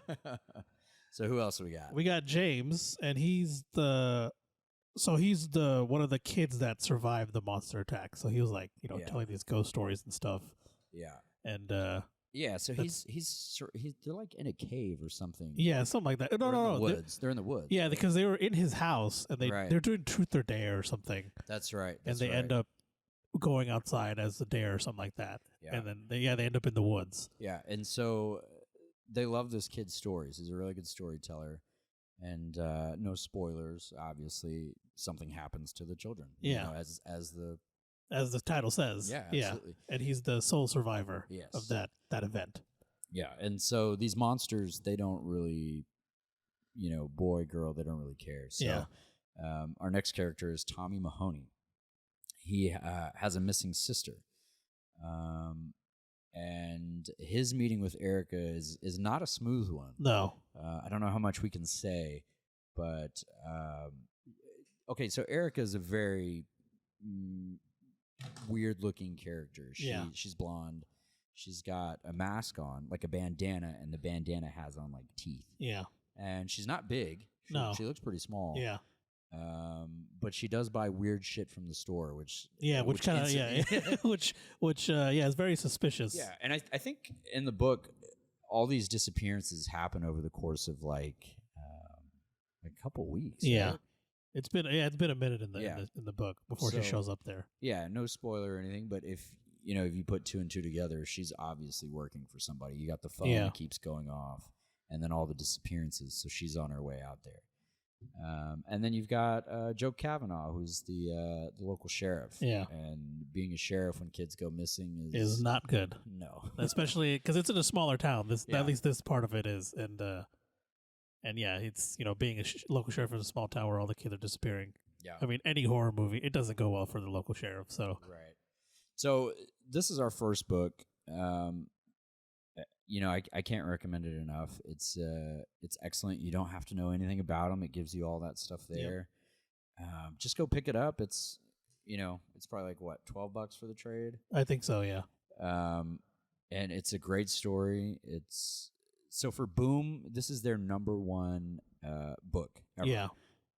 So who else we got? We got James, and he's the one of the kids that survived the monster attack. So he was like, telling these ghost stories and stuff. Yeah. And so they're like in a cave or something. Yeah, something like that. No. Woods. They're in the woods. Yeah, because they were in his house and they're doing truth or dare or something. That's right. And they end up going outside as a dare or something like that. Yeah. And then they end up in the woods. Yeah, and so they love this kid's stories. He's a really good storyteller. And no spoilers, obviously something happens to the children. Yeah. As the title says. Yeah, absolutely. And he's the sole survivor of that event. Yeah, and so these monsters, they don't really, boy, girl, they don't really care. So our next character is Tommy Mahoney. He has a missing sister. And his meeting with Erica is not a smooth one. No. I don't know how much we can say, but okay, so Erica is a very weird-looking character. She's blonde. She's got a mask on, like a bandana, and the bandana has on like teeth. Yeah. And she's not big. She looks pretty small. Yeah. But she does buy weird shit from the store, which is very suspicious. Yeah, and I think in the book, all these disappearances happen over the course of like a couple weeks. Yeah. Right? It's been a minute in the book before she shows up there. Yeah, no spoiler or anything, but if you put two and two together, she's obviously working for somebody. You got the phone that keeps going off, and then all the disappearances, so she's on her way out there. And then you've got Joe Kavanaugh, who's the local sheriff. Yeah, and being a sheriff when kids go missing is not good. No, especially because it's in a smaller town. At least this part of it is, and yeah, it's being a local sheriff in a small town where all the kids are disappearing. Yeah, I mean any horror movie, it doesn't go well for the local sheriff. So right. So this is our first book. I can't recommend it enough. It's excellent. You don't have to know anything about them. It gives you all that stuff there. Yep. Just go pick it up. It's it's probably like what, $12 for the trade. I think so. Yeah. And it's a great story. So for Boom, this is their number one book ever. Yeah.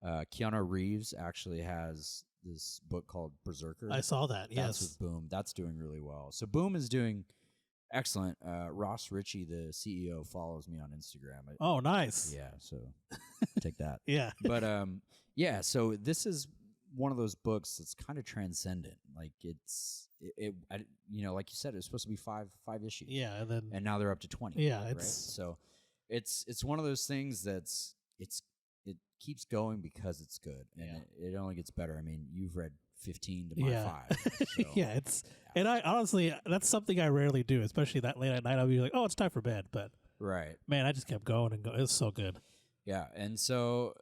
Keanu Reeves actually has this book called Berserker. I saw that. That's with Boom. That's doing really well. So Boom is doing excellent. Ross Ritchie, the CEO, follows me on Instagram. Oh, nice. Yeah, so take that. Yeah. But so this is one of those books that's kind of transcendent. Like like you said, it was supposed to be five issues. Yeah, and now they're up to 20. Yeah, right? So it's one of those things that's it keeps going because it's good, and it only gets better. I mean, you've read 15 to my 5. So, and I honestly, that's something I rarely do, especially that late at night. I'll be like, oh, it's time for bed, but man, I just kept going and going. It was so good. Yeah, and so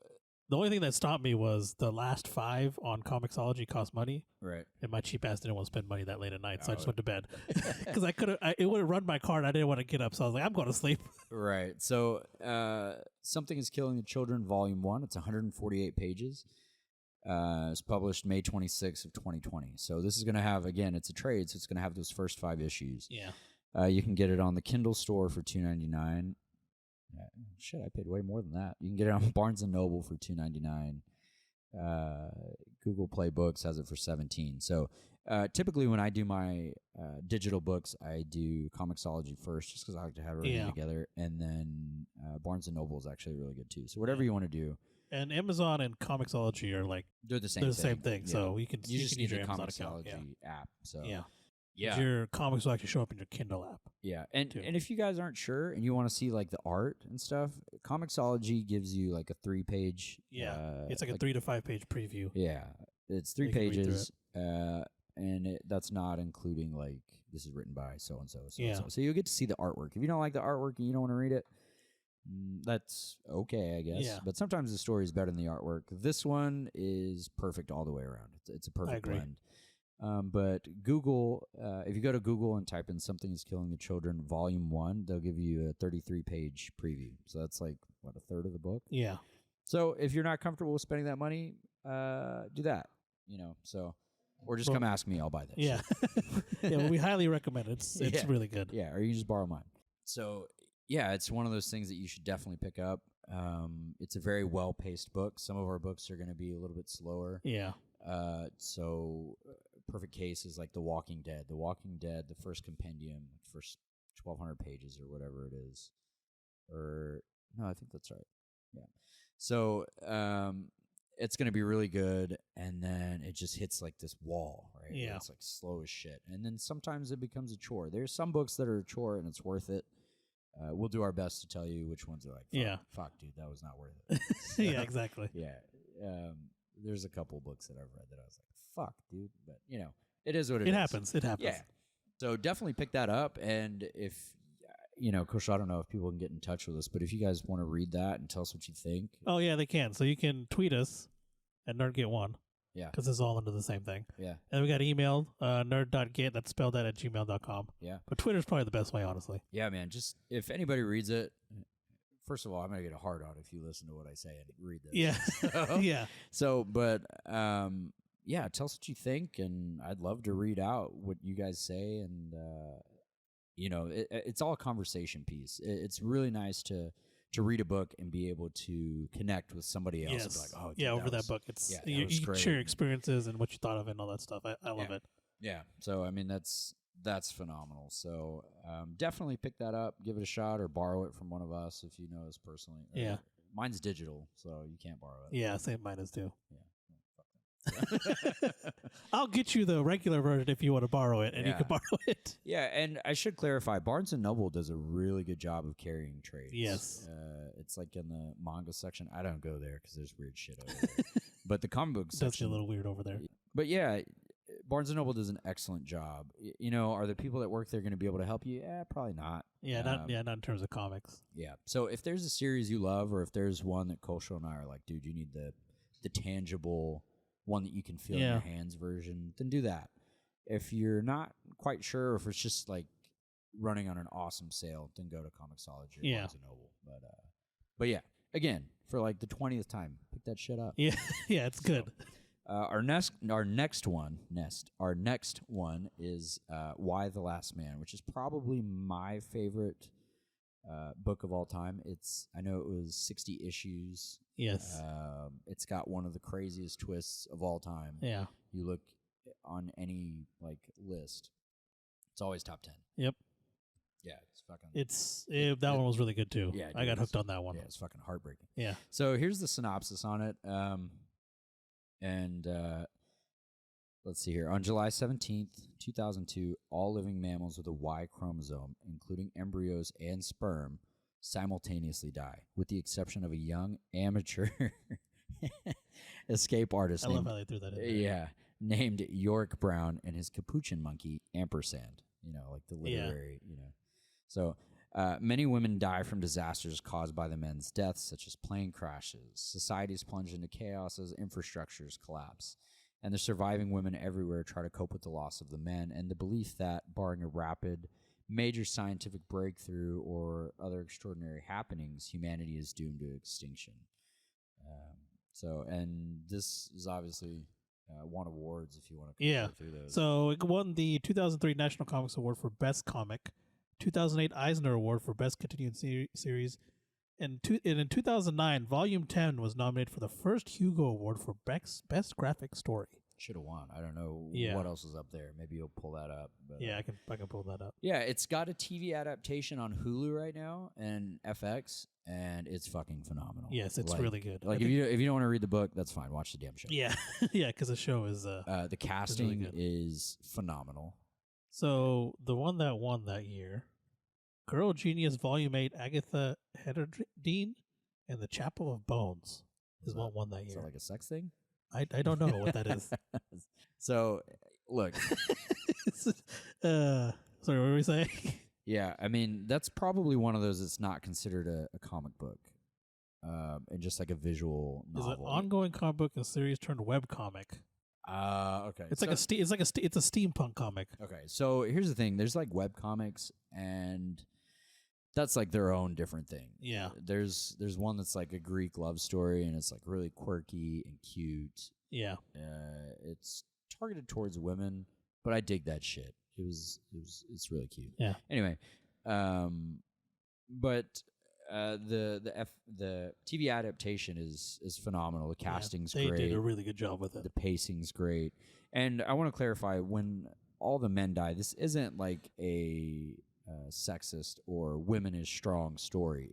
the only thing that stopped me was the last 5 on Comixology cost money, right? And my cheap ass didn't want to spend money that late at night, so I just went to bed because it would have run my card. I didn't want to get up, so I was like, I'm going to sleep. Right. So, Something is Killing the Children, Volume 1. It's 148 pages. It's published May 26th of 2020. So this is going to have, again, it's a trade, so it's going to have those first 5 issues. Yeah. You can get it on the Kindle store for $2.99. Shit, I paid way more than that. You can get it on Barnes & Noble for $2.99. Google Play Books has it for $17. So typically when I do my digital books, I do Comixology first, just because I like to have everything together. And then Barnes & Noble is actually really good too. So whatever you want to do. And Amazon and Comixology are like they're the same thing. Yeah. So you just need your a Amazon Comixology account. app. So yeah. Your comics will actually show up in your Kindle app. Yeah, and if you guys aren't sure and you want to see like the art and stuff, Comixology gives you like a 3-page. Yeah, it's like a 3 to 5 page preview. Yeah, it's 3 pages, and that's not including like this is written by so and so. So you'll get to see the artwork. If you don't like the artwork and you don't want to read it, that's okay, I guess. Yeah. But sometimes the story is better than the artwork. This one is perfect all the way around. It's a perfect blend. But Google, if you go to Google and type in "Something is Killing the Children" Volume 1, they'll give you a 33-page preview. So that's like, what, a third of the book? Yeah. So if you're not comfortable with spending that money, do that. So, or just come ask me. I'll buy this. Yeah. Yeah, well, we highly recommend it. It's really good. Yeah, or you can just borrow mine. So, yeah, it's one of those things that you should definitely pick up. It's a very well-paced book. Some of our books are going to be a little bit slower. Yeah. So perfect case is like The Walking Dead. The Walking Dead, the first compendium, first 1,200 pages or whatever it is. Or, no, I think that's right. Yeah. So it's going to be really good, and then it just hits like this wall, right? Yeah. Where it's like slow as shit. And then sometimes it becomes a chore. There's some books that are a chore, and it's worth it. We'll do our best to tell you which ones are like, fuck, dude, that was not worth it. Yeah, exactly. Yeah. There's a couple books that I've read that I was like, fuck, dude. But, it is what it is. It happens. It happens. Yeah. So definitely pick that up. And if, Kaushal, I don't know if people can get in touch with us, but if you guys want to read that and tell us what you think. Oh, yeah, they can. So you can tweet us at NerdGet1. Yeah. Because it's all under the same thing. Yeah. And we got email, nerd.get, that's spelled out at gmail.com. Yeah. But Twitter's probably the best way, honestly. Yeah, man. Just if anybody reads it, first of all, I'm going to get a hard on if you listen to what I say and read this. Yeah. Yeah. So, but, yeah, tell us what you think, and I'd love to read out what you guys say, and, it's all a conversation piece. It's really nice to read a book and be able to connect with somebody else. Yes. And be like, oh, dude, yeah, over that book. It's you can great. share your experiences and what you thought of it and all that stuff. I love it. Yeah. So, I mean, that's phenomenal. So, definitely pick that up, give it a shot, or borrow it from one of us if you know us personally. Yeah. Mine's digital, so you can't borrow it. Yeah, same mine is too. Yeah. I'll get you the regular version if you want to borrow it, and you can borrow it. Yeah, and I should clarify, Barnes & Noble does a really good job of carrying trades. Yes. It's like in the manga section. I don't go there because there's weird shit over there. But the comic book section... Does get a little weird over there. But yeah, Barnes & Noble does an excellent job. Are the people that work there going to be able to help you? Yeah, probably not. Yeah, not in terms of comics. Yeah. So if there's a series you love, or if there's one that Kaushal and I are like, dude, you need the tangible... one that you can feel in your hands version, then do that. If you're not quite sure, or if it's just like running on an awesome sale, then go to Comixology or Barnes & Noble. But yeah, again, for like the 20th time, pick that shit up. Yeah, yeah, it's good. Our next one is Why the Last Man, which is probably my favorite book of all time. I know it was 60 issues. Yes. It's got one of the craziest twists of all time. Yeah. You look on any list, it's always top 10. Yep. Yeah, it's fucking. That one was really good too. Yeah, dude, I got hooked on that one. Yeah, it's fucking heartbreaking. Yeah. So here's the synopsis on it. Let's see here. On July 17th, 2002, all living mammals with a Y chromosome, including embryos and sperm, simultaneously die, with the exception of a young amateur escape artist. I love how they threw that in there. Yeah, named Yorick Brown and his capuchin monkey, Ampersand. Like the literary, So many women die from disasters caused by the men's deaths, such as plane crashes. Societies plunge into chaos as infrastructures collapse. And the surviving women everywhere try to cope with the loss of the men and the belief that, barring a rapid, major scientific breakthrough or other extraordinary happenings, humanity is doomed to extinction. And this is obviously won awards if you want to go through those. So it won the 2003 National Comics Award for Best Comic, 2008 Eisner Award for Best Continuing Series, and in 2009, Volume 10 was nominated for the first Hugo Award for Best Graphic Story. Should have won. I don't know what else was up there. Maybe you'll pull that up. But, yeah, I can pull that up. Yeah, it's got a TV adaptation on Hulu right now and FX, and it's fucking phenomenal. Yes, it's really good. Like if you don't want to read the book, that's fine. Watch the damn show. Yeah, yeah, because the show is the casting is phenomenal. So the one that won that year, Girl Genius Volume 8, Agatha Hedderdine, and The Chapel of Bones is what won that year. Is that like a sex thing? I don't know what that is. So, look. Sorry, what were we saying? Yeah, I mean, that's probably one of those that's not considered a comic book. And just like a visual novel. Is it ongoing comic book and series turned web comic? Okay. It's it's a steampunk comic. Okay, so here's the thing. There's like web comics, and that's like their own different thing. Yeah. There's one that's like a Greek love story, and it's like really quirky and cute. Yeah. It's targeted towards women, but I dig that shit. It's really cute. Yeah. Anyway, but the TV adaptation is phenomenal. The casting's they great. They did a really good job with it. The pacing's great. And I want to clarify, when all the men die, this isn't like a sexist or women is strong story.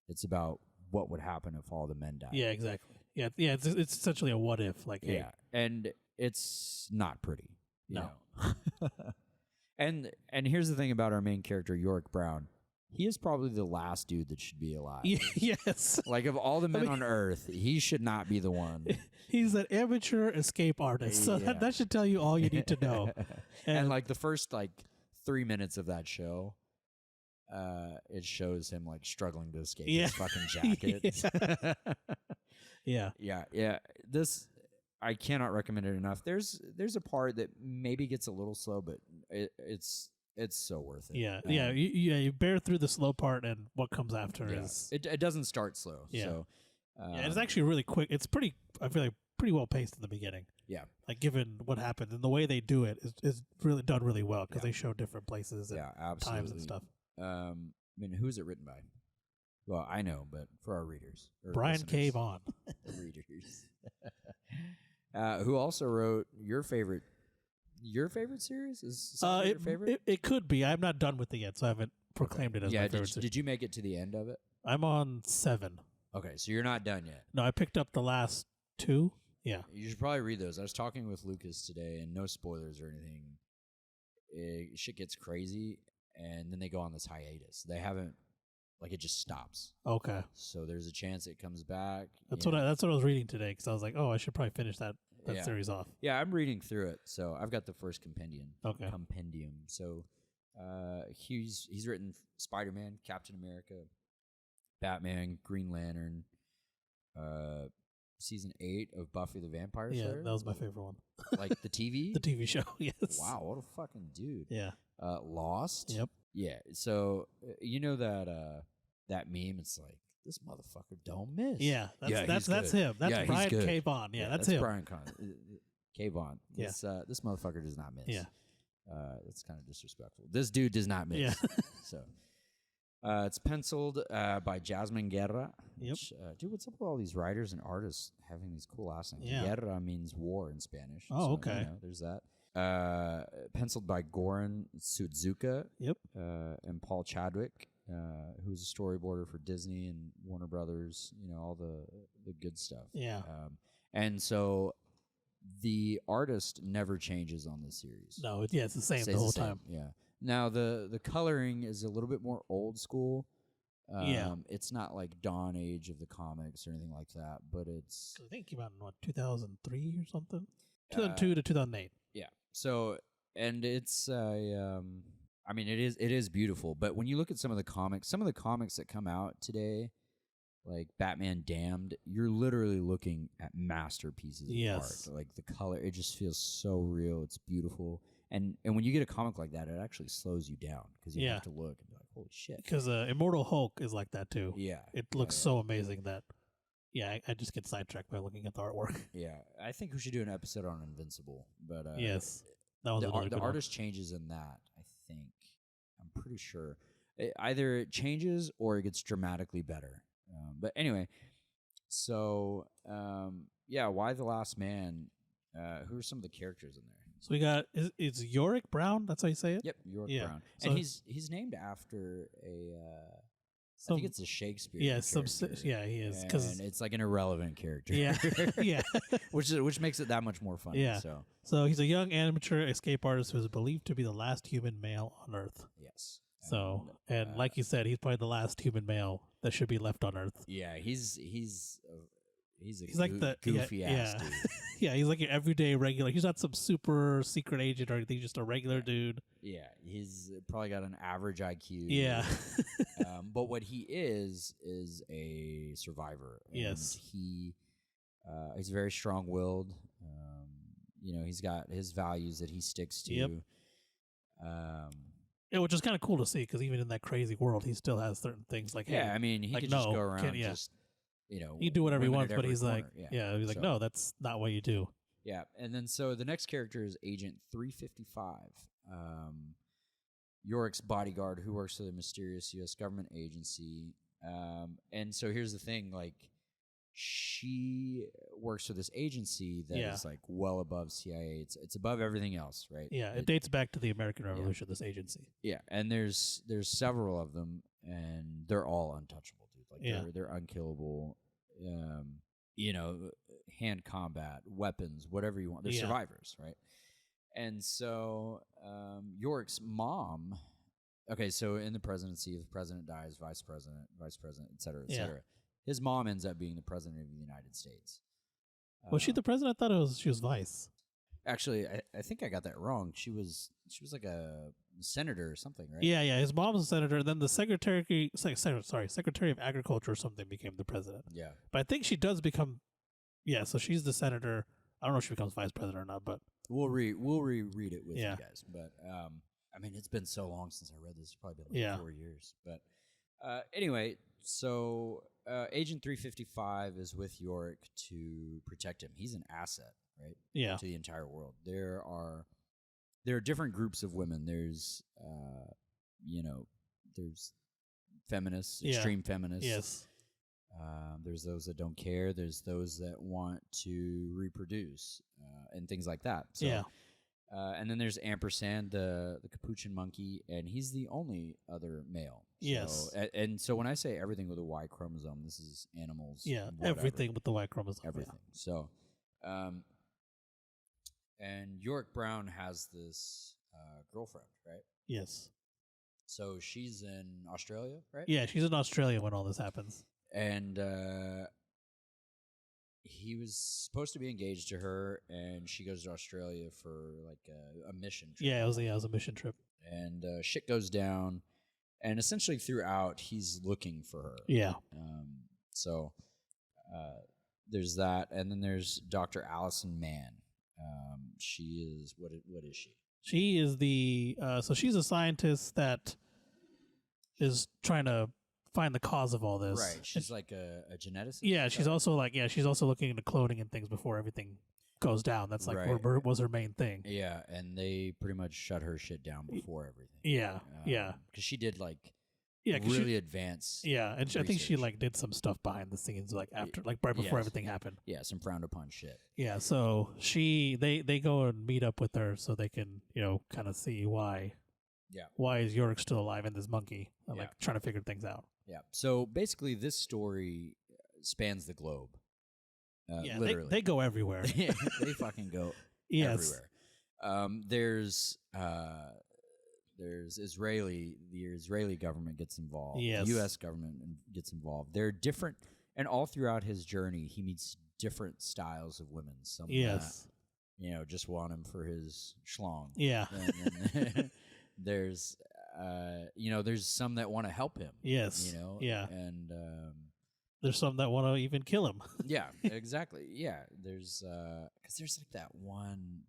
It's about what would happen if all the men died. Yeah, exactly. Yeah, it's essentially a what if, like, hey. Yeah, and it's not pretty. No. And here's the thing about our main character, Yorick Brown. He is probably the last dude that should be alive. Yes. Like, of all the men on Earth, he should not be the one. He's an amateur escape artist, so that should tell you all you need to know. And like the first 3 minutes of that show, it shows him like struggling to escape his fucking jacket. Yeah. This, I cannot recommend it enough. There's a part that maybe gets a little slow, but it's so worth it. Yeah, you bear through the slow part, and what comes after is it doesn't start slow. Yeah. So it's actually really quick. It's I feel like pretty well paced in the beginning. Yeah, like given what happened and the way they do it is really done really well because they show different places and times and stuff. I mean, who's it written by? Well, I know, but for our readers, Brian K. Vaughan. Readers, who also wrote your favorite series? Is your favorite? It could be. I'm not done with it yet, so I haven't proclaimed it as my favorite series. Did you make it to the end of it? I'm on 7. Okay, so you're not done yet. No, I picked up the last 2. Yeah. You should probably read those. I was talking with Lucas today, and no spoilers or anything. Shit gets crazy, and then they go on this hiatus. They haven't, it just stops. Okay. So there's a chance it comes back. That's what I was reading today, because I was like, oh, I should probably finish that series off. Yeah, I'm reading through it, so I've got the first compendium. Okay. So he's written Spider-Man, Captain America, Batman, Green Lantern, season 8 of Buffy the Vampire Slayer. Yeah, that was my favorite one. Like the TV? The TV show, yes. Wow, what a fucking dude. Yeah. Lost? Yep. Yeah, so you know that meme? It's like, this motherfucker don't miss. Yeah, that's him. That's Brian K. Vaughan. Yeah, that's him. Brian K. Vaughan. Yeah. This motherfucker does not miss. Yeah. That's kind of disrespectful. This dude does not miss. Yeah. So it's penciled by Jasmine Guerra. Yep. Which, dude, what's up with all these writers and artists having these cool ass names? Yeah. Guerra means war in Spanish. Oh, okay. There's that. Penciled by Goran Sudzuka. Yep. And Paul Chadwick, who's a storyboarder for Disney and Warner Brothers. All the good stuff. Yeah. And so the artist never changes on this series. No, it's the same the whole time. Yeah. Now the coloring is a little bit more old school. It's not like Dawn Age of the comics or anything like that, but it's. I think it came out in 2003 or something. 2002 to 2008. Yeah. So, and it's I mean, it is beautiful, but when you look at some of the comics that come out today, like Batman Damned, you're literally looking at masterpieces of art. Like the color, it just feels so real. It's beautiful. And when you get a comic like that, it actually slows you down because you have to look and be like, holy shit. Because Immortal Hulk is like that too. Yeah. It looks so amazing that, I just get sidetracked by looking at the artwork. Yeah. I think we should do an episode on Invincible. But yes. That was the artist changes in that, I think. I'm pretty sure. Either it changes or it gets dramatically better. But anyway, so, why The Last Man? Who are some of the characters in there? So we got, it's Yorick Brown? That's how you say it? Yep, Yorick Brown. So and he's named after I think it's a Shakespeare character. He is. And it's like an irrelevant character. Yeah, yeah. which makes it that much more fun. Yeah. So he's a young amateur escape artist who is believed to be the last human male on Earth. Yes. So, and like you said, he's probably the last human male that should be left on Earth. Yeah, he's like the goofy ass dude. Yeah, he's like your everyday regular. He's not some super secret agent or anything. He's just a regular dude. Yeah, he's probably got an average IQ. Yeah. But what he is a survivor. And yes. He's very strong-willed. he's got his values that he sticks to. Yep. Yeah, which is kind of cool to see because even in that crazy world, he still has certain things like, yeah, hey, I mean, he like, could no, just go around can't- yeah. just, he do whatever he women wants, at but every he's corner. he's like, So- no, that's not what you do. Yeah, and then so the next character is Agent 355, Yorick's bodyguard who works for the mysterious U.S. government agency. And so here's the thing, like, she works for this agency that is like well above CIA. It's above everything else, right? Yeah, it dates back to the American Revolution. This agency. Yeah, and there's several of them, and they're all untouchable, dude. Like they're unkillable. Hand combat, weapons, whatever you want. They're survivors, right? And so Yorick's mom. Okay, so in the presidency, if the president dies, vice president, et cetera, et cetera. His mom ends up being the president of the United States. Was she the president? I thought she was vice. Actually, I think I got that wrong. She was like a senator or something, right? Yeah. His mom's a senator, and then the secretary of Agriculture or something became the president. Yeah, but I think she does become. Yeah, so she's the senator. I don't know if she becomes vice president or not, but we'll reread it with you guys. But I mean, it's been so long since I read this. It's probably been like 4 years. But anyway, so Agent 355 is with Yorick to protect him. He's an asset, right? Yeah. To the entire world. There are different groups of women. There's there's feminists, extreme feminists. Yes. There's those that don't care. There's those that want to reproduce and things like that. So, and then there's Ampersand, the capuchin monkey, and he's the only other male. Yes. So, and so when I say everything with a Y chromosome, this is animals. Yeah, whatever. everything with the Y chromosome. Everything. Yeah. So, and Yorick Brown has this girlfriend, right? Yes. So she's in Australia, right? Yeah, she's in Australia when all this happens. And he was supposed to be engaged to her, and she goes to Australia for like a mission trip. Yeah, it was a mission trip. And shit goes down, and essentially throughout, he's looking for her. Yeah. So there's that, and then there's Dr. Allison Mann. She is what is she? She is the so she's a scientist that is trying to find the cause of all this. Right. She's like a geneticist. Yeah, she's also looking into cloning and things before everything goes down. That's like was her main thing. Yeah, and they pretty much shut her shit down before everything. Yeah, because she did like advanced. Yeah, and I think she like did some stuff behind the scenes, like after, like right before everything happened. Yeah, some frowned upon shit. Yeah, so they go and meet up with her so they can kind of see why. Yeah. Why is Yorick still alive and this monkey? Like trying to figure things out. Yeah. So basically, this story spans the globe. Literally, they go everywhere. They fucking go everywhere. There's the Israeli government gets involved. Yes. The U.S. government gets involved. They're different, and all throughout his journey, he meets different styles of women. Some that, just want him for his schlong. Yeah. And there's there's some that want to help him. Yes. Yeah. And there's some that want to even kill him. Yeah, exactly. Yeah. There's because there's like that one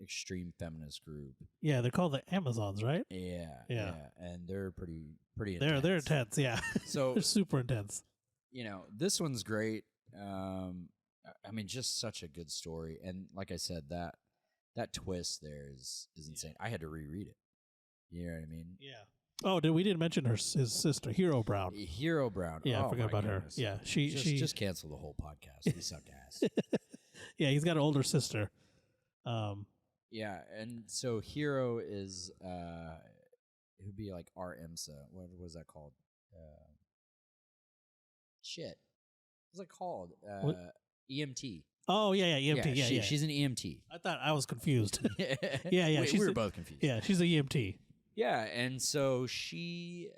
extreme feminist group. Yeah, they're called the Amazons, right? Yeah. And they're pretty intense. They're intense, yeah. So they're super intense. This one's great. I mean, just such a good story. And like I said, that twist there is insane. I had to reread it. You know what I mean? Yeah. Oh, we didn't mention his sister, Hero Brown. Hero Brown. Yeah, I forgot about her. Yeah, she just cancel the whole podcast. We suck ass. Yeah, he's got an older sister. Yeah, and so Hero is it would be like our IMSA. What was that called? Shit. What's it called? EMT. Oh yeah, EMT. Yeah, she's an EMT. I thought I was confused. Yeah. We were both confused. Yeah, she's an EMT. Yeah, and so she's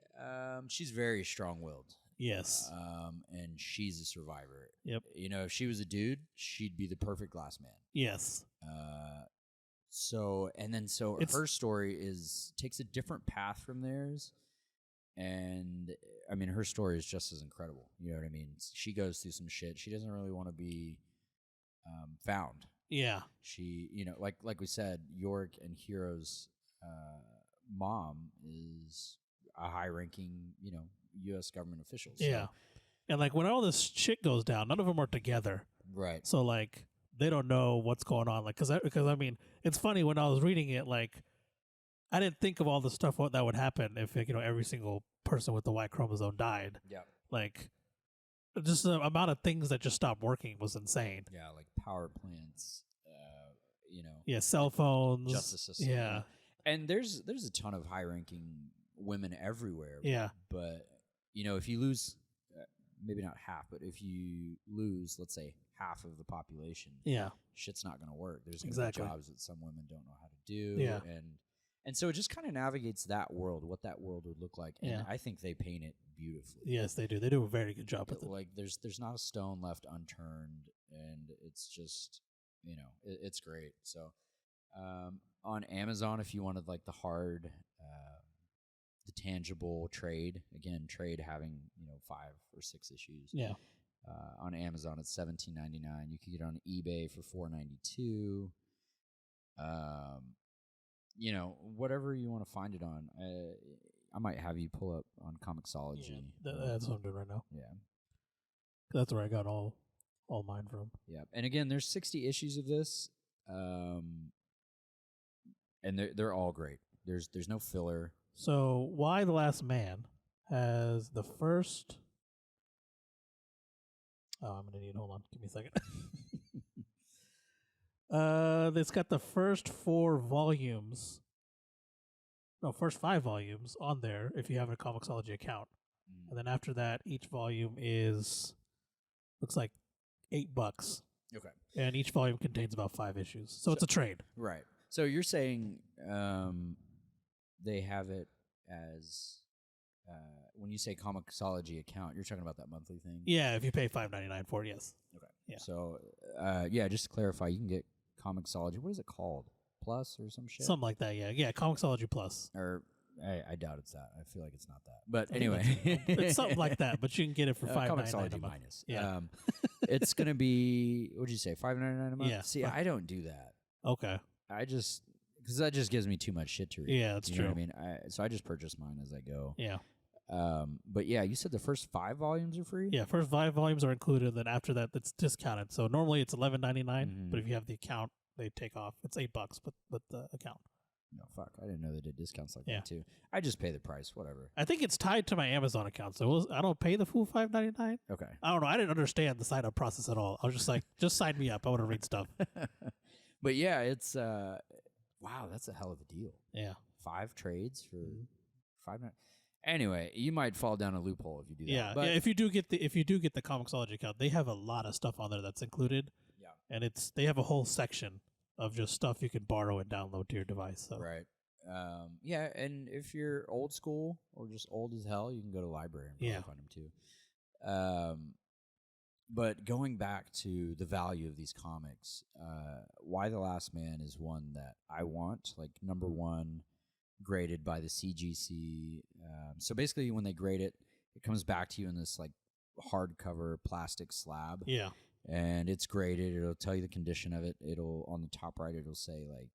very strong-willed. Yes. And she's a survivor. Yep. If she was a dude, she'd be the perfect glass man. Yes. So her story takes a different path from theirs, and I mean her story is just as incredible. You know what I mean? She goes through some shit. She doesn't really want to be found. Yeah. She, like we said, York and Hero's mom is a high-ranking, U.S. government official. So. Yeah. And like when all this shit goes down, none of them are together. Right. So like they don't know what's going on. Like, because I mean, it's funny when I was reading it, like I didn't think of all the stuff that would happen if every single person with the Y chromosome died. Yeah. Like just the amount of things that just stopped working was insane. Yeah, like power plants, Yeah, cell phones. Justice system. Yeah. And there's a ton of high-ranking women everywhere. Yeah. But, if you lose, maybe not half, but if you lose, let's say, half of the population, shit's not going to work. There's going to be jobs that some women don't know how to do. Yeah. And so it just kind of navigates that world, what that world would look like. And I think they paint it beautifully. Yes, they do. They do a very good job with it. Like, there's not a stone left unturned, and it's just, it's great. So on Amazon, if you wanted, like, the hard, the tangible trade, again, trade having, 5 or 6 issues. Yeah. On Amazon, it's $17.99. You can get it on eBay for $4.92. Whatever you want to find it on. I might have you pull up on Comixology. Yeah, that's what I'm doing right now. Yeah. That's where I got all mine from. Yeah. And again, there's 60 issues of this. And they're all great. There's no filler. So Why the Last Man has the first... Oh, I'm an idiot. Hold on. Give me a second. It's got the first 4 volumes. No, first 5 volumes on there if you have a Comixology account. And then after that, each volume looks like $8. Okay. And each volume contains about 5 issues. So it's a trade. Right. So you're saying they have it as... when you say Comixology account, you're talking about that monthly thing? Yeah, if you pay $5.99 for it, yes. Okay. Yeah. So, just to clarify, you can get Comixology. What is it called? Plus or some shit? Something like that, yeah. Yeah, Comixology Plus. Or I doubt it's that. I feel like it's not that. But anyway. It's something like that, but you can get it for $5.99 Comixology a month. minus. Yeah. It's going to be, what did you say, $5.99 a month? Yeah. See, I don't do that. Okay. Because that just gives me too much shit to read. Yeah, that's true. Know what I mean? So I just purchase mine as I go. Yeah. But yeah, you said the first 5 volumes are free? Yeah, first 5 volumes are included, then after that, it's discounted. So normally it's $11.99, but if you have the account, they take off. It's $8 with the account. No, fuck. I didn't know they did discounts like that too. I just pay the price, whatever. I think it's tied to my Amazon account, so I don't pay the full $5.99. Okay. I don't know. I didn't understand the sign up process at all. I was just like, just sign me up. I want to read stuff. But yeah, it's wow, that's a hell of a deal. Yeah. 5 trades for $5. Anyway, you might fall down a loophole if you do that. Yeah, but if you do get the Comixology account, they have a lot of stuff on there that's included. Yeah. And they have a whole section of just stuff you can borrow and download to your device. So. Right. Yeah, and if you're old school or just old as hell, you can go to the library and probably find them too. But going back to the value of these comics, Why the Last Man is one that I want, like number 1, graded by the CGC. So basically when they grade it, it comes back to you in this like hardcover plastic slab. Yeah. And it's graded. It'll tell you the condition of it. It'll, on the top right, it'll say like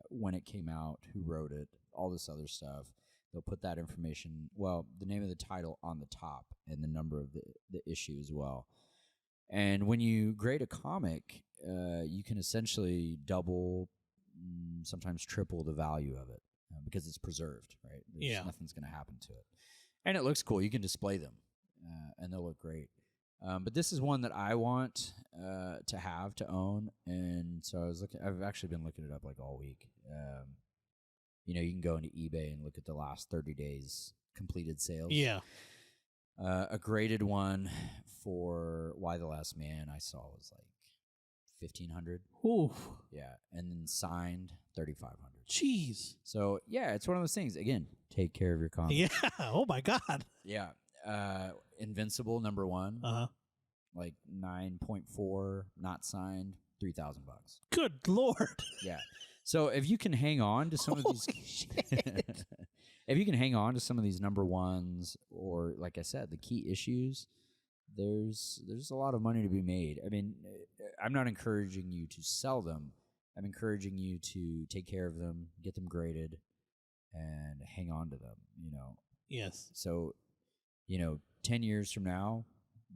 when it came out, who wrote it, all this other stuff. They'll put that information, well, the name of the title on the top and the number of the issue as well. And when you grade a comic, you can essentially double, sometimes triple the value of it because it's preserved, right? Nothing's going to happen to it. And it looks cool. You can display them, and they'll look great. But this is one that I want to own, and so I've actually been looking it up like all week. You can go into eBay and look at the last 30 days completed sales. Yeah. A graded one for Why the Last Man I saw was like $1,500. Oof. Yeah, and then signed $3,500. Jeez. So yeah, it's one of those things. Again, take care of your comics. Yeah. Oh my God. Yeah. Invincible number 1. Like 9.4, not signed, $3,000. Good Lord. Yeah. So if you can hang on to some of these, if you can hang on to some of these number 1s, or like I said, the key issues, there's a lot of money to be made. I mean, I'm not encouraging you to sell them. I'm encouraging you to take care of them, get them graded, and hang on to them. Yes. So, 10 years from now,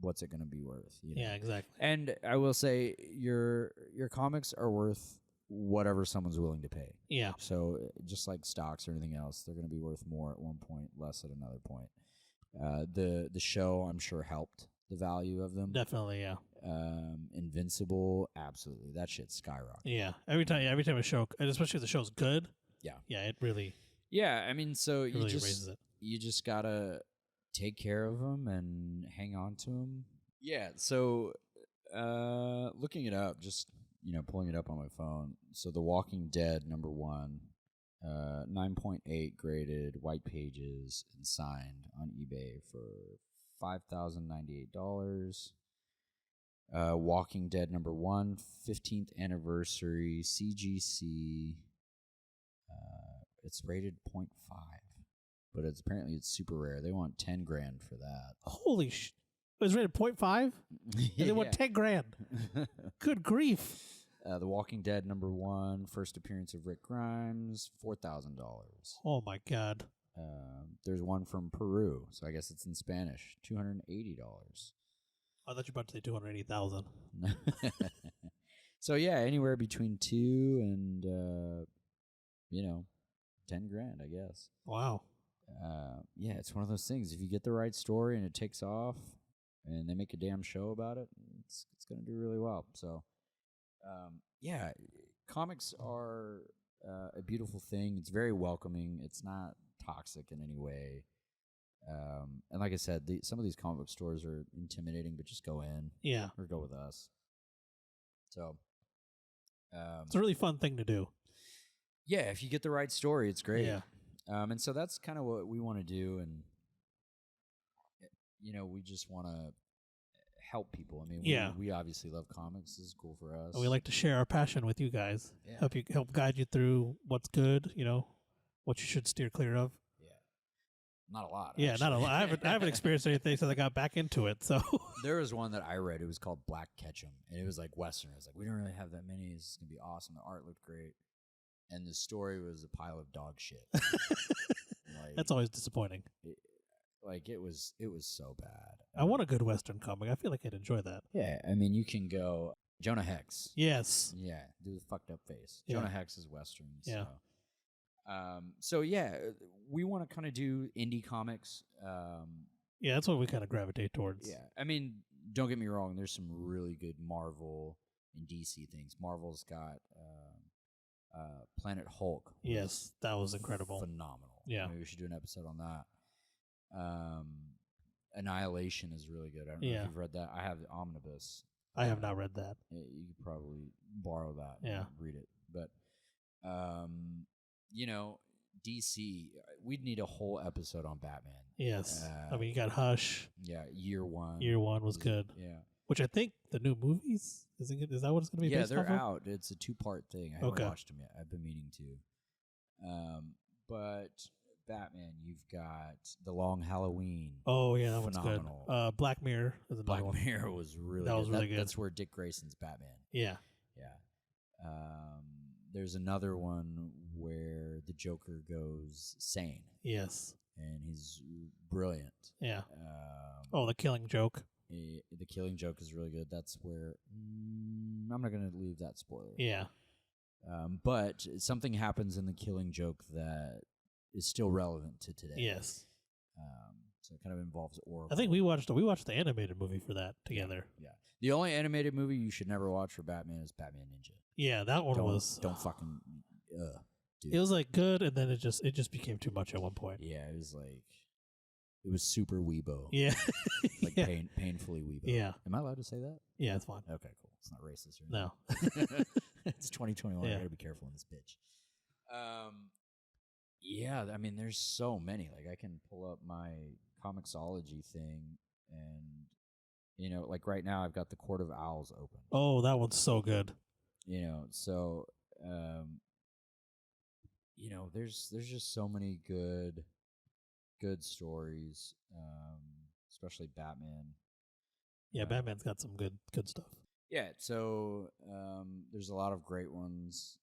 what's it going to be worth? Yeah, exactly. And I will say, your comics are worth whatever someone's willing to pay. Yeah. So just like stocks or anything else, they're going to be worth more at one point, less at another point. The show, I'm sure, helped the value of them. Definitely, yeah. Invincible, absolutely. That shit skyrocketed. Yeah. Every time a show, and especially if the show's good. Yeah. Yeah, it really. Yeah, I mean, so you really raises it. You just gotta take care of them and hang on to them. Yeah. So, looking it up, just pulling it up on my phone. So, The Walking Dead #1, 9.8 graded, white pages, and signed on eBay for $5,098. Walking Dead #1, 15th anniversary, CGC. It's rated 0.5, but apparently it's super rare. They want $10,000 for that. Holy sh! It was rated 0.5, and they want $10,000. Good grief! The Walking Dead #1, first appearance of Rick Grimes, $4,000. Oh my God! There's one from Peru, so I guess it's in Spanish, $280. I thought you were about to say 280,000. So yeah, anywhere between 2 and $10,000, I guess. Wow. Yeah, it's one of those things. If you get the right story and it takes off, and they make a damn show about it, it's going to do really well. So, yeah, comics are a beautiful thing. It's very welcoming. It's not toxic in any way. And like I said, some of these comic book stores are intimidating, but just go in. Yeah. Or go with us. So, it's a really fun thing to do. Yeah, if you get the right story, it's great. Yeah. And so that's kind of what we want to do, and we just want to help people. I mean, we obviously love comics. This is cool for us. And we like to share our passion with you guys. Yeah. Help guide you through what's good. What you should steer clear of. Yeah, not a lot. Yeah, actually. not a lot. I haven't experienced anything since I got back into it. So there was one that I read. It was called Black Ketchum, and it was like Western. I was like, we don't really have that many. This is gonna be awesome. The art looked great. And the story was a pile of dog shit. That's always disappointing. It was so bad. I want a good Western comic. I feel like I'd enjoy that. Yeah, I mean, you can go Jonah Hex. Yes. Yeah, do the fucked up face. Yeah. Jonah Hex is Western. Yeah. So yeah, we want to kind of do indie comics. Yeah, that's what we kind of gravitate towards. Yeah, I mean, don't get me wrong. There's some really good Marvel and DC things. Marvel's got Planet Hulk. Yes, that was incredible. Phenomenal. Yeah. Maybe we should do an episode on that. Annihilation is really good. I don't know if you've read that. I have the Omnibus. I have not read that. You could probably borrow that and read it. But, DC, we'd need a whole episode on Batman. Yes. I mean, you got Hush. Yeah, Year One. Year One was good. Yeah. Which I think the new movies, is that what it's going to be based off of? Yeah, they're out. It's a 2-part thing. I haven't watched them yet. I've been meaning to. But Batman, you've got The Long Halloween. Oh, yeah, that phenomenal. one's good. Black Mirror is another one. Black Mirror was really that was really good. That's where Dick Grayson's Batman. Yeah. Yeah. There's another one where the Joker goes sane. Yes. And he's brilliant. Yeah. The Killing Joke. The Killing Joke is really good. That's where I'm not going to leave that spoiler. Yeah. But something happens in The Killing Joke that is still relevant to today. Yes. So it kind of involves Oracle. I think we watched the animated movie for that together. Yeah. The only animated movie you should never watch for Batman is Batman Ninja. Yeah, that one was. Don't fucking. Dude. It was like good, and then it just became too much at one point. Yeah, it was super weebo. Yeah. Like painfully weebo. Yeah. Am I allowed to say that? Yeah, it's fine. Okay, cool. It's not racist or anything. No. It's 2021. I gotta be careful in this bitch. Yeah, I mean, there's so many. Like, I can pull up my Comixology thing, and like right now, I've got the Court of Owls open. Oh, that one's so good. So there's just so many good stories, especially Batman. Yeah, Batman's got some good stuff. Yeah, so there's a lot of great ones.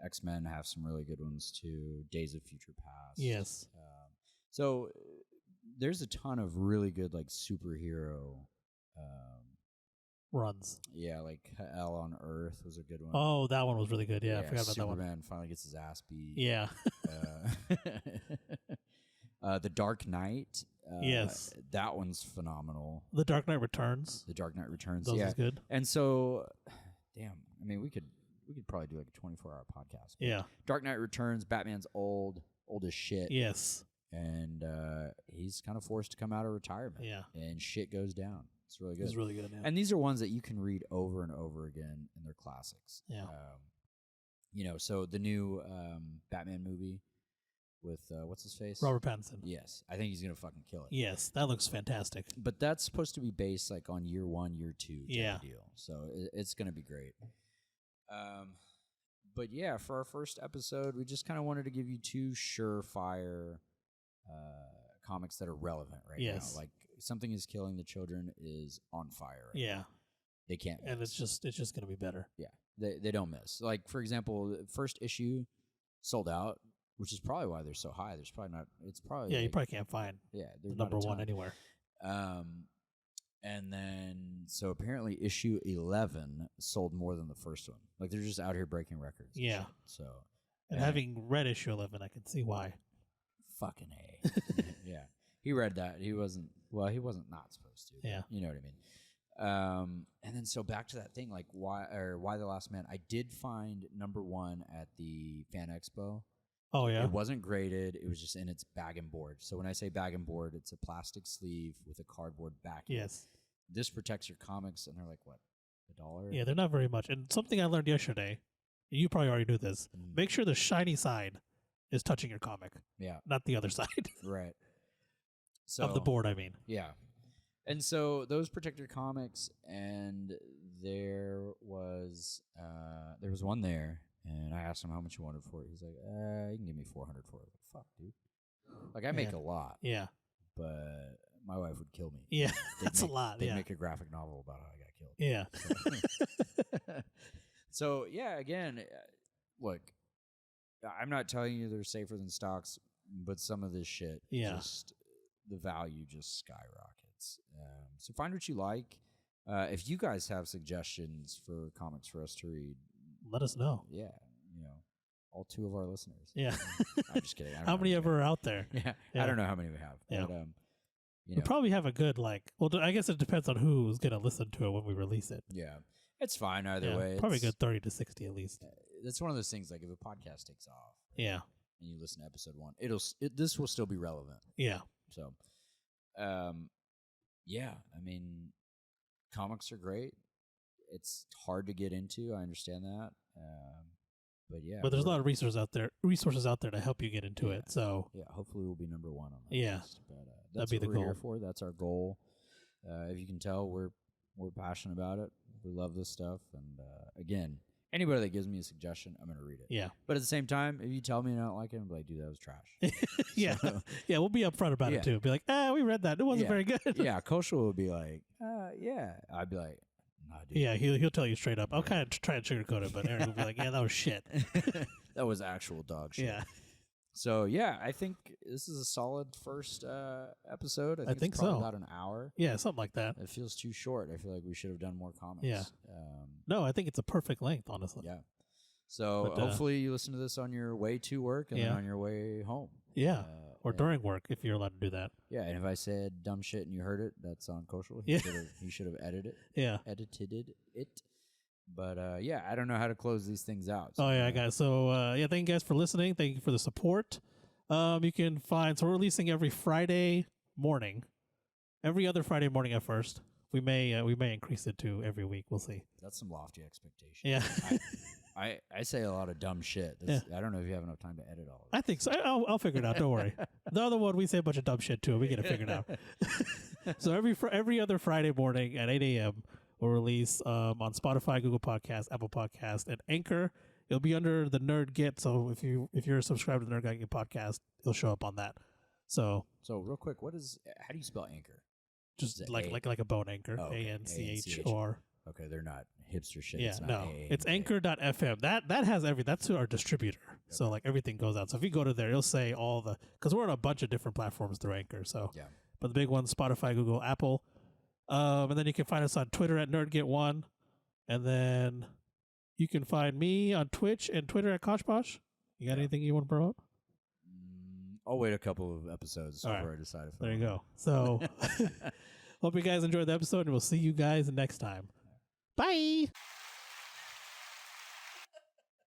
X-Men have some really good ones too. Days of Future Past. Yes. So there's a ton of really good like superhero runs. Yeah, like Hell on Earth was a good one. Oh, that one was really good. Yeah, I forgot about that one. Superman finally gets his ass beat. Yeah. The Dark Knight. Yes. That one's phenomenal. The Dark Knight Returns. The Dark Knight Returns. Those is good. And so, damn, I mean, we could probably do like a 24-hour podcast. Yeah. Dark Knight Returns, Batman's old as shit. Yes. And he's kind of forced to come out of retirement. Yeah. And shit goes down. It's really good. It's really good. Yeah. And these are ones that you can read over and over again, and they're classics. Yeah. So the new Batman movie with what's his face? Robert Pattinson. Yes, I think he's gonna fucking kill it. Yes, that looks fantastic. But that's supposed to be based like on year 1, year 2 type deal. So it's gonna be great. But yeah, for our first episode, we just kind of wanted to give you 2 surefire comics that are relevant right now. Like Something is Killing the Children is on fire. Now. They can't miss. And it's just gonna be better. Yeah, they don't miss. Like for example, the first issue sold out, which is probably why they're so high. There's probably not. It's probably you probably can't find the number 1 anywhere. And then so apparently issue 11 sold more than the first one. Like they're just out here breaking records. Yeah. So and having read issue 11, I can see why. Fucking A. Yeah, he read that. He wasn't not supposed to. Yeah, you know what I mean. And then so back to that thing, like why the Last Man? I did find number 1 at the Fan Expo. Oh yeah. It wasn't graded. It was just in its bag and board. So when I say bag and board, it's a plastic sleeve with a cardboard backing. Yes. This protects your comics, and they're like what, $1? Yeah, they're not very much. And something I learned yesterday, you probably already knew this. Make sure the shiny side is touching your comic. Yeah. Not the other side. Right. So of the board, I mean. Yeah. And so those protect your comics, and there was one there. And I asked him how much he wanted for it. He's like, you can give me $400 for it. Like, fuck, dude. Like, I make a lot. Yeah. But my wife would kill me. Yeah, that's a lot. They'd make a graphic novel about how I got killed. Yeah. So, yeah, again, look, I'm not telling you they're safer than stocks, but some of this shit, just the value just skyrockets. So find what you like. If you guys have suggestions for comics for us to read, let us know. Yeah, all 2 of our listeners. Yeah. I'm just kidding. How many ever are out there? Yeah. I don't know how many we have. Yeah. But, we probably have a good, I guess it depends on who's going to listen to it when we release it. Yeah. It's fine either way. Probably a good 30 to 60 at least. It's one of those things, like if a podcast takes off. Yeah. And you listen to episode 1, this will still be relevant. Yeah. So, yeah, I mean, comics are great. It's hard to get into. I understand that. But yeah. But there's a lot of resources out there to help you get into it. So yeah, hopefully we'll be number 1 on that list. But that'd be the goal. We're here for. That's our goal. If you can tell, we're passionate about it. We love this stuff. And again, anybody that gives me a suggestion, I'm going to read it. Yeah. But at the same time, if you tell me you don't like it, I'm like, dude, that was trash. Yeah. So, yeah, we'll be upfront about it too. Be like, we read that. It wasn't very good. Yeah, Kaushal would be like, yeah. I'd be like, nah, dude. Yeah, he'll tell you straight up. I'll kind of try to sugarcoat it, but Eric will be like, yeah, that was shit. That was actual dog shit. Yeah. So, yeah, I think this is a solid first episode. I think so. About an hour. Yeah, something like that. It feels too short. I feel like we should have done more comics. Yeah. No, I think it's a perfect length, honestly. Yeah. So, hopefully you listen to this on your way to work and then on your way home. Yeah. Or during work, if you're allowed to do that. Yeah, and if I said dumb shit and you heard it, that's on Kaushal. He should have edited it. Yeah. Edited it. But, yeah, I don't know how to close these things out. So, guys. So, thank you guys for listening. Thank you for the support. You can find, so we're releasing every Friday morning. Every other Friday morning at first. We may increase it to every week. We'll see. That's some lofty expectation. Yeah. I say a lot of dumb shit. I don't know if you have enough time to edit all of it. I think so. I'll figure it out. Don't worry. The other one, we say a bunch of dumb shit too. We get it figured out. So every other Friday morning at 8 a.m., we'll release on Spotify, Google Podcasts, Apple Podcasts, and Anchor. It'll be under the Nerd Get. So if you're subscribed to the Nerd Get podcast, it'll show up on that. So real quick, how do you spell Anchor? just like a boat anchor, ANCH or. Okay, they're not hipster shit. Yeah, it's not no, it's anchor.fm. That has everything. That's our distributor. Okay. So like everything goes out. So if you go to there, it'll say all the because we're on a bunch of different platforms through Anchor. So yeah, but the big ones: Spotify, Google, Apple, and then you can find us on Twitter at NerdGet1, and then you can find me on Twitch and Twitter at Koshposh. You got anything you want to promote? I'll wait a couple of episodes before I decide. If there you go. So hope you guys enjoyed the episode, and we'll see you guys next time. Bye.